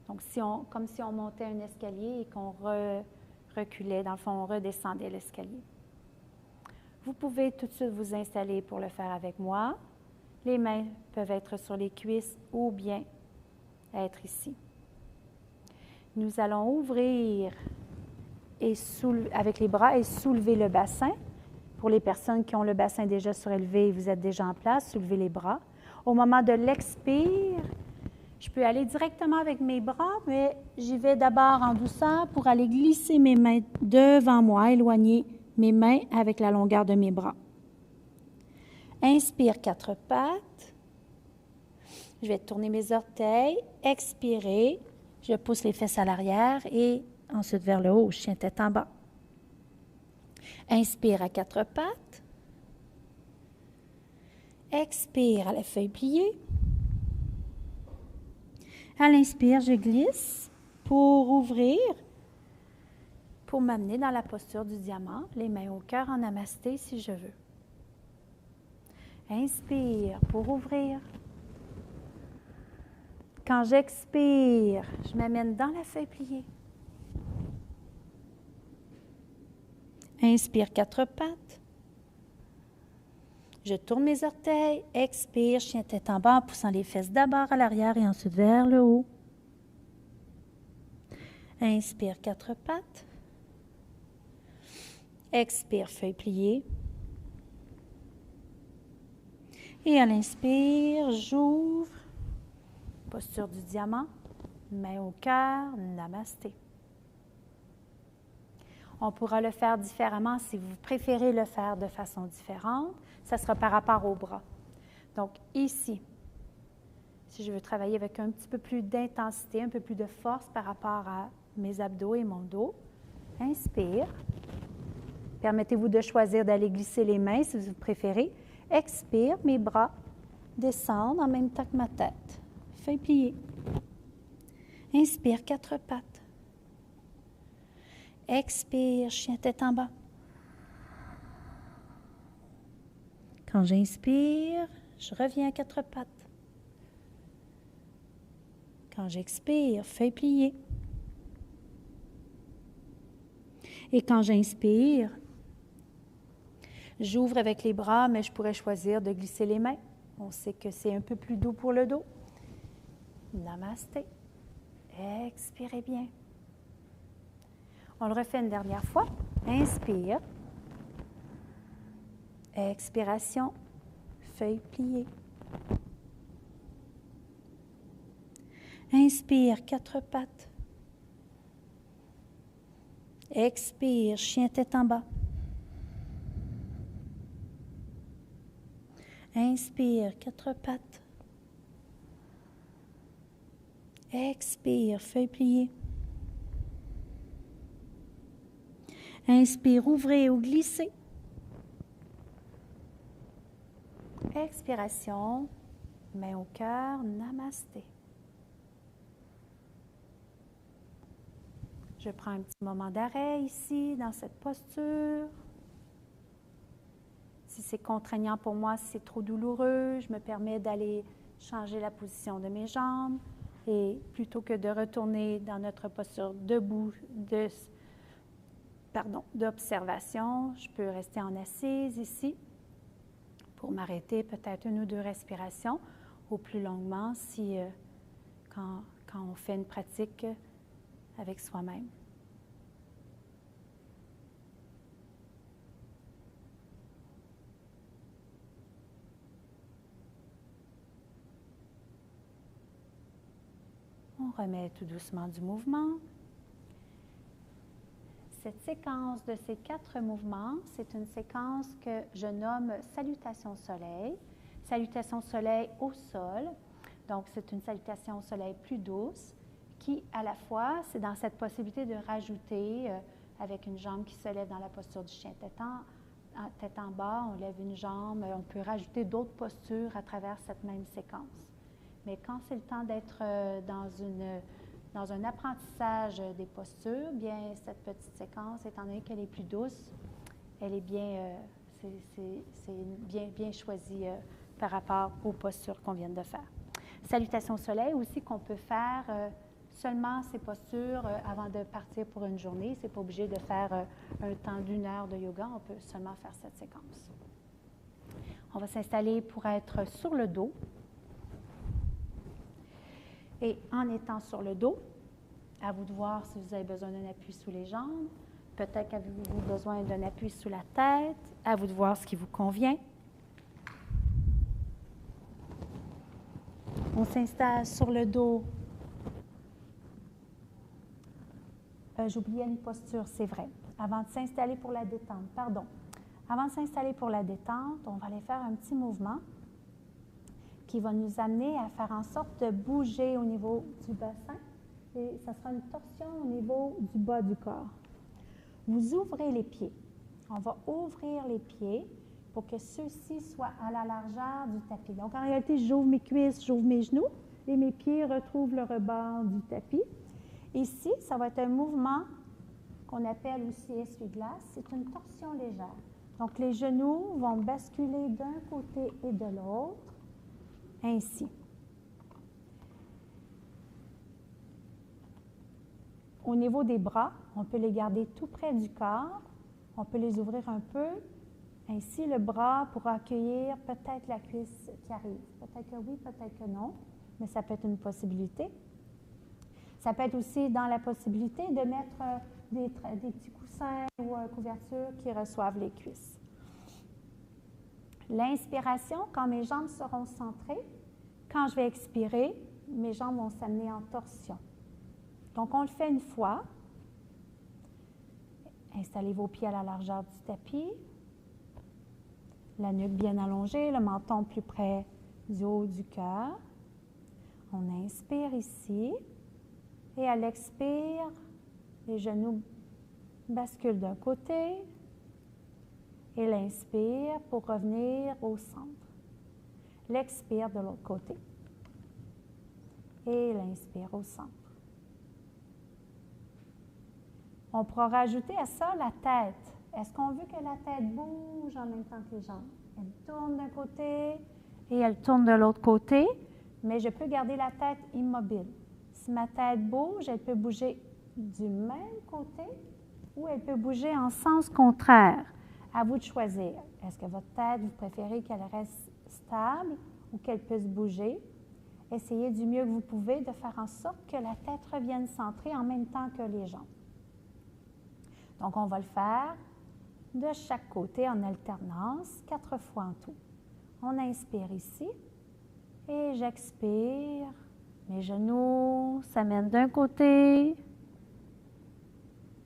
Donc, comme si on montait un escalier et qu'on reculait, dans le fond, on redescendait l'escalier. Vous pouvez tout de suite vous installer pour le faire avec moi. Les mains peuvent être sur les cuisses ou bien être ici. Nous allons ouvrir avec les bras et soulever le bassin. Pour les personnes qui ont le bassin déjà surélevé, vous êtes déjà en place, soulevez les bras. Au moment de l'expire, je peux aller directement avec mes bras, mais j'y vais d'abord en douceur pour aller glisser mes mains devant moi, éloigner mes mains avec la longueur de mes bras. Inspire 4 pattes. Je vais tourner mes orteils. Expirer. Je pousse les fesses à l'arrière et ensuite vers le haut, chien tête en bas. Inspire à 4 pattes. Expire à la feuille pliée. À l'inspire, je glisse pour ouvrir, pour m'amener dans la posture du diamant, les mains au cœur en namasté si je veux. Inspire pour ouvrir. Quand j'expire, je m'amène dans la feuille pliée. Inspire 4 pattes. Je tourne mes orteils. Expire, chien tête en bas en poussant les fesses d'abord à l'arrière et ensuite vers le haut. Inspire 4 pattes. Expire, feuille pliée. Et à l'inspire, j'ouvre. Posture du diamant, main au cœur, namasté. On pourra le faire différemment si vous préférez le faire de façon différente. Ça sera par rapport au bras. Donc ici, si je veux travailler avec un petit peu plus d'intensité, un peu plus de force par rapport à mes abdos et mon dos, inspire. Permettez-vous de choisir d'aller glisser les mains si vous préférez. Expire, mes bras descendent en même temps que ma tête. Feuille pliée. Inspire, 4 pattes. Expire, chien tête en bas. Quand j'inspire, je reviens à 4 pattes. Quand j'expire, feuille pliée. Et quand j'inspire, j'ouvre avec les bras, mais je pourrais choisir de glisser les mains. On sait que c'est un peu plus doux pour le dos. Namasté. Expirez bien. On le refait une dernière fois. Inspire. Expiration. feuille pliée. Inspire, quatre pattes. Expire, chien tête en bas. Inspire, quatre pattes. Expire, feuille pliée. Inspire, ouvrez ou glissez. Expiration, main au cœur, namasté. Je prends un petit moment d'arrêt ici, dans cette posture. Si c'est contraignant pour moi, si c'est trop douloureux, je me permets d'aller changer la position de mes jambes. Et plutôt que de retourner dans notre posture debout, d'observation, je peux rester en assise ici pour m'arrêter peut-être une ou deux respirations ou plus longuement si, quand on fait une pratique avec soi-même. On remet tout doucement du mouvement. Cette séquence de ces 4 mouvements, c'est une séquence que je nomme Salutation Soleil. Salutation Soleil au sol. Donc, c'est une salutation au soleil plus douce qui, à la fois, c'est dans cette possibilité de rajouter avec une jambe qui se lève dans la posture du chien tête en bas, on lève une jambe, on peut rajouter d'autres postures à travers cette même séquence. Mais quand c'est le temps d'être dans un apprentissage des postures, bien, cette petite séquence, étant donné qu'elle est plus douce, elle est bien, bien choisie par rapport aux postures qu'on vient de faire. Salutation au soleil aussi qu'on peut faire seulement ces postures avant de partir pour une journée. Ce n'est pas obligé de faire un temps d'1 heure de yoga, on peut seulement faire cette séquence. On va s'installer pour être sur le dos. Et en étant sur le dos, à vous de voir si vous avez besoin d'un appui sous les jambes. Peut-être qu'avez-vous besoin d'un appui sous la tête. À vous de voir ce qui vous convient. On s'installe sur le dos. J'oubliais une posture, c'est vrai. Avant de s'installer pour la détente, Avant de s'installer pour la détente, on va aller faire un petit mouvement qui va nous amener à faire en sorte de bouger au niveau du bassin. Et ça sera une torsion au niveau du bas du corps. Vous ouvrez les pieds. On va ouvrir les pieds pour que ceux-ci soient à la largeur du tapis. Donc, en réalité, j'ouvre mes cuisses, j'ouvre mes genoux et mes pieds retrouvent le rebord du tapis. Ici, ça va être un mouvement qu'on appelle aussi essuie-glace. C'est une torsion légère. Donc, les genoux vont basculer d'un côté et de l'autre, ainsi. Au niveau des bras, on peut les garder tout près du corps. On peut les ouvrir un peu. Ainsi, le bras pour accueillir peut-être la cuisse qui arrive. Peut-être que oui, peut-être que non, mais ça peut être une possibilité. Ça peut être aussi dans la possibilité de mettre des petits coussins ou couvertures qui reçoivent les cuisses. L'inspiration, quand mes jambes seront centrées, quand je vais expirer, mes jambes vont s'amener en torsion. Donc, on le fait une fois. Installez vos pieds à la largeur du tapis. La nuque bien allongée, le menton plus près du haut du cœur. On inspire ici. Et à l'expire, les genoux basculent d'un côté. Et l'inspire pour revenir au centre. L'expire de l'autre côté. Et l'inspire au centre. On pourra rajouter à ça la tête. Est-ce qu'on veut que la tête bouge en même temps que les jambes? Elle tourne d'un côté et elle tourne de l'autre côté, mais je peux garder la tête immobile. Si ma tête bouge, elle peut bouger du même côté ou elle peut bouger en sens contraire. À vous de choisir. Est-ce que votre tête, vous préférez qu'elle reste stable ou qu'elle puisse bouger? Essayez du mieux que vous pouvez de faire en sorte que la tête revienne centrée en même temps que les jambes. Donc, on va le faire de chaque côté en alternance, 4 fois en tout. On inspire ici et j'expire. Mes genoux s'amènent d'un côté.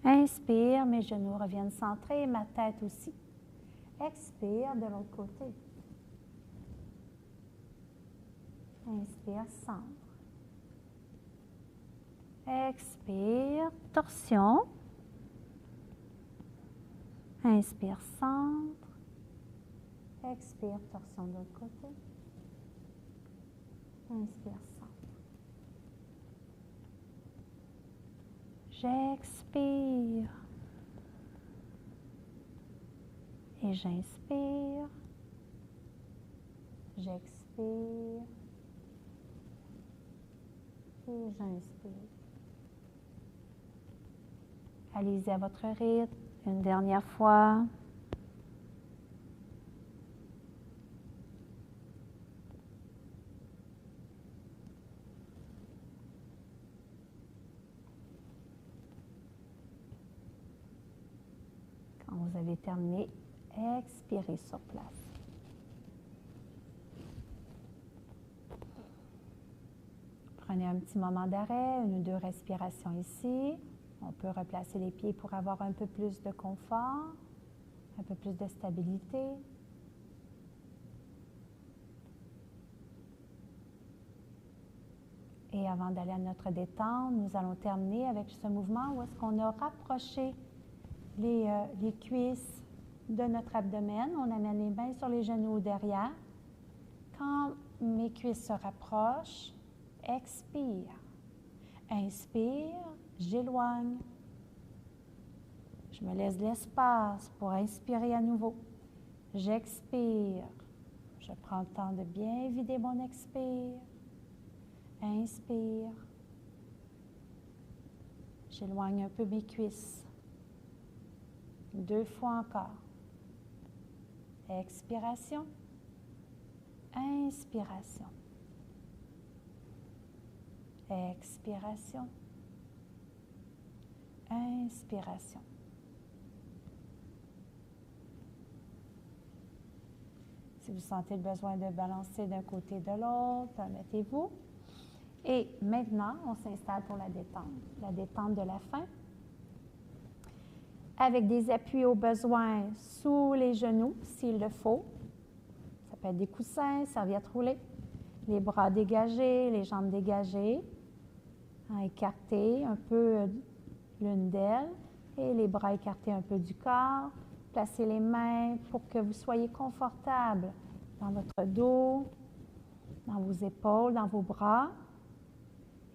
Inspire, mes genoux reviennent centrés, ma tête aussi. Expire de l'autre côté. Inspire, centre. Expire, torsion. Inspire, centre. Expire, torsion de l'autre côté. Inspire, centre. J'expire. Et j'inspire. J'expire. Et j'inspire. Allez-y à votre rythme. Une dernière fois. Quand vous avez terminé, expirez sur place. Prenez un petit moment d'arrêt, une ou deux respirations ici. On peut replacer les pieds pour avoir un peu plus de confort, un peu plus de stabilité. Et avant d'aller à notre détente, nous allons terminer avec ce mouvement où est-ce qu'on a rapproché les cuisses de notre abdomen. On amène les mains sur les genoux derrière. Quand mes cuisses se rapprochent, expire. Inspire, j'éloigne. Je me laisse de l'espace pour inspirer à nouveau. J'expire. Je prends le temps de bien vider mon expire. Inspire. J'éloigne un peu mes cuisses. 2 fois encore. Expiration. Inspiration. Expiration. Inspiration. Si vous sentez le besoin de balancer d'un côté et de l'autre, permettez-vous. Et maintenant, on s'installe pour la détente de la fin. Avec des appuis au besoin sous les genoux, s'il le faut. Ça peut être des coussins, serviettes roulées. Les bras dégagés, les jambes dégagées. Écarter un peu l'une d'elles. Et les bras écartés un peu du corps. Placez les mains pour que vous soyez confortable dans votre dos, dans vos épaules, dans vos bras.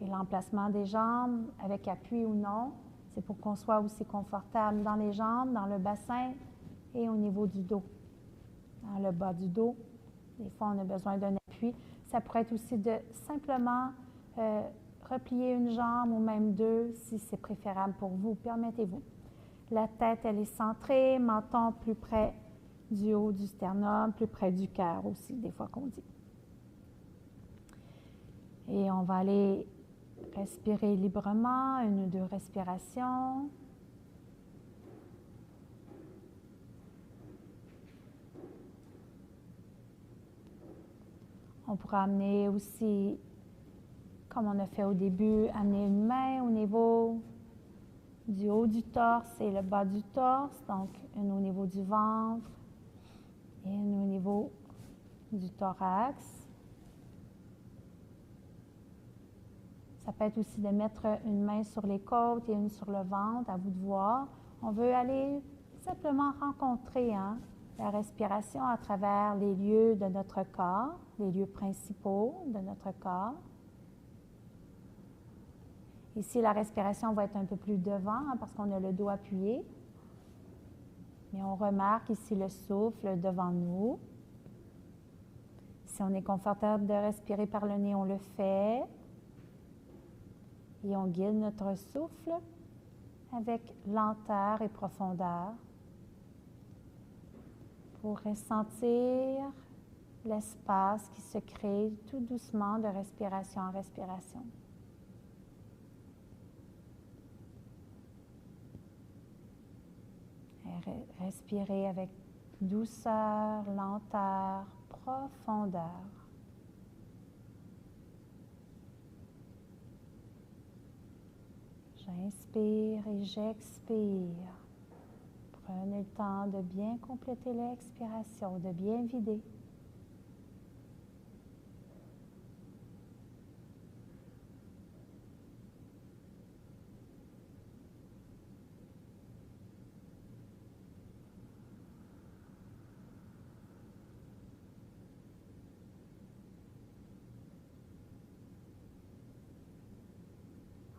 Et l'emplacement des jambes, avec appui ou non, c'est pour qu'on soit aussi confortable dans les jambes, dans le bassin et au niveau du dos. Dans le bas du dos, des fois on a besoin d'un appui. Ça pourrait être aussi de simplement replier une jambe ou même deux si c'est préférable pour vous. Permettez-vous. La tête, elle est centrée, menton plus près du haut du sternum, plus près du cœur aussi, des fois qu'on dit. Et on va aller respirer librement, une ou deux respirations. On pourra amener aussi, comme on a fait au début, amener une main au niveau du haut du torse et le bas du torse, donc une au niveau du ventre et une au niveau du thorax. Ça peut être aussi de mettre une main sur les côtes et une sur le ventre, à vous de voir. On veut aller simplement rencontrer la respiration à travers les lieux de notre corps, les lieux principaux de notre corps. Ici, la respiration va être un peu plus devant parce qu'on a le dos appuyé. Mais on remarque ici le souffle devant nous. Si on est confortable de respirer par le nez, on le fait. Et on guide notre souffle avec lenteur et profondeur pour ressentir l'espace qui se crée tout doucement de respiration en respiration. Et respirez avec douceur, lenteur, profondeur. J'inspire et j'expire. Prenez le temps de bien compléter l'expiration, de bien vider.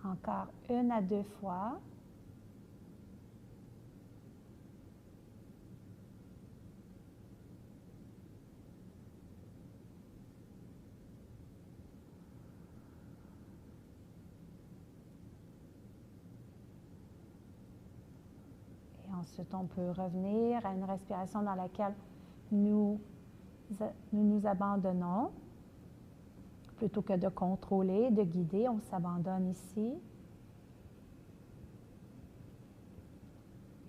Encore 1 à 2 fois. Et ensuite, on peut revenir à une respiration dans laquelle nous nous abandonnons. Plutôt que de contrôler, de guider, on s'abandonne ici.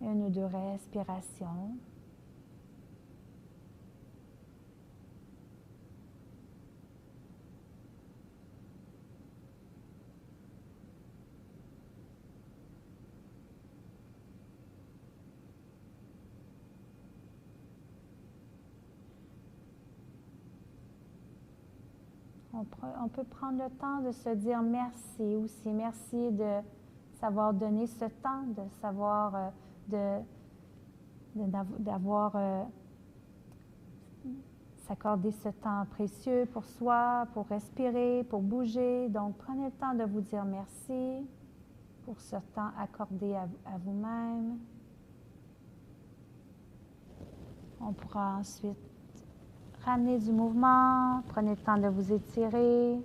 1 ou 2 respirations. On peut prendre le temps de se dire merci aussi. Merci de savoir donner ce temps, de savoir s'accorder ce temps précieux pour soi, pour respirer, pour bouger. Donc, prenez le temps de vous dire merci pour ce temps accordé à vous-même. On pourra ensuite ramener du mouvement, prenez le temps de vous étirer.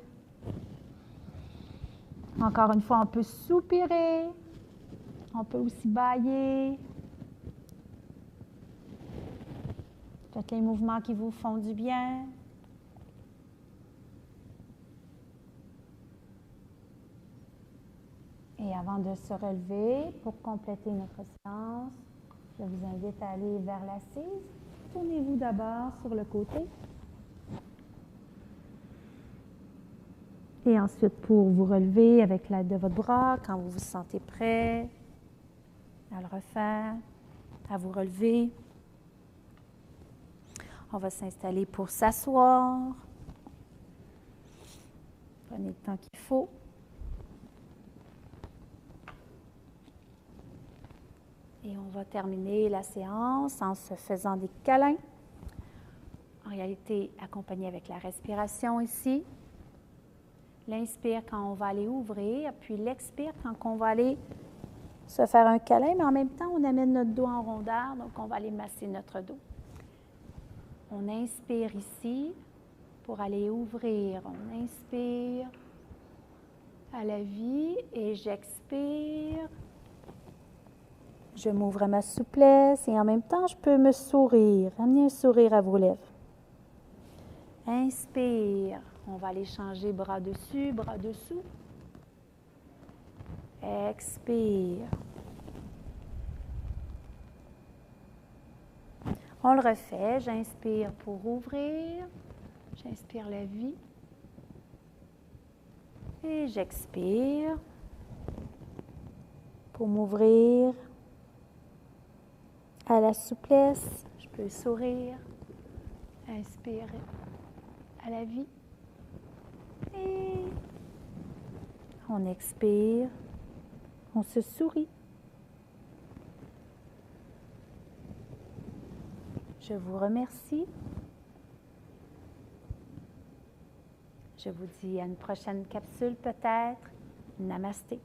Encore une fois, on peut soupirer, on peut aussi bâiller. Faites les mouvements qui vous font du bien. Et avant de se relever, pour compléter notre séance, je vous invite à aller vers l'assise. Tournez-vous d'abord sur le côté. Et ensuite, pour vous relever avec l'aide de votre bras, quand vous vous sentez prêt à le refaire, à vous relever, on va s'installer pour s'asseoir. Prenez le temps qu'il faut. Et on va terminer la séance en se faisant des câlins. En réalité, accompagné avec la respiration ici. L'inspire quand on va aller ouvrir, puis l'expire quand on va aller se faire un câlin, mais en même temps, on amène notre dos en rondeur, donc on va aller masser notre dos. On inspire ici pour aller ouvrir. On inspire à la vie et j'expire. Je m'ouvre à ma souplesse et en même temps, je peux me sourire. Amener un sourire à vos lèvres. Inspire. On va aller changer bras dessus, bras dessous. Expire. On le refait. J'inspire pour ouvrir. J'inspire la vie. Et j'expire pour m'ouvrir à la souplesse. Je peux sourire. Inspirer à la vie. Et on expire. On se sourit. Je vous remercie. Je vous dis à une prochaine capsule peut-être. Namasté.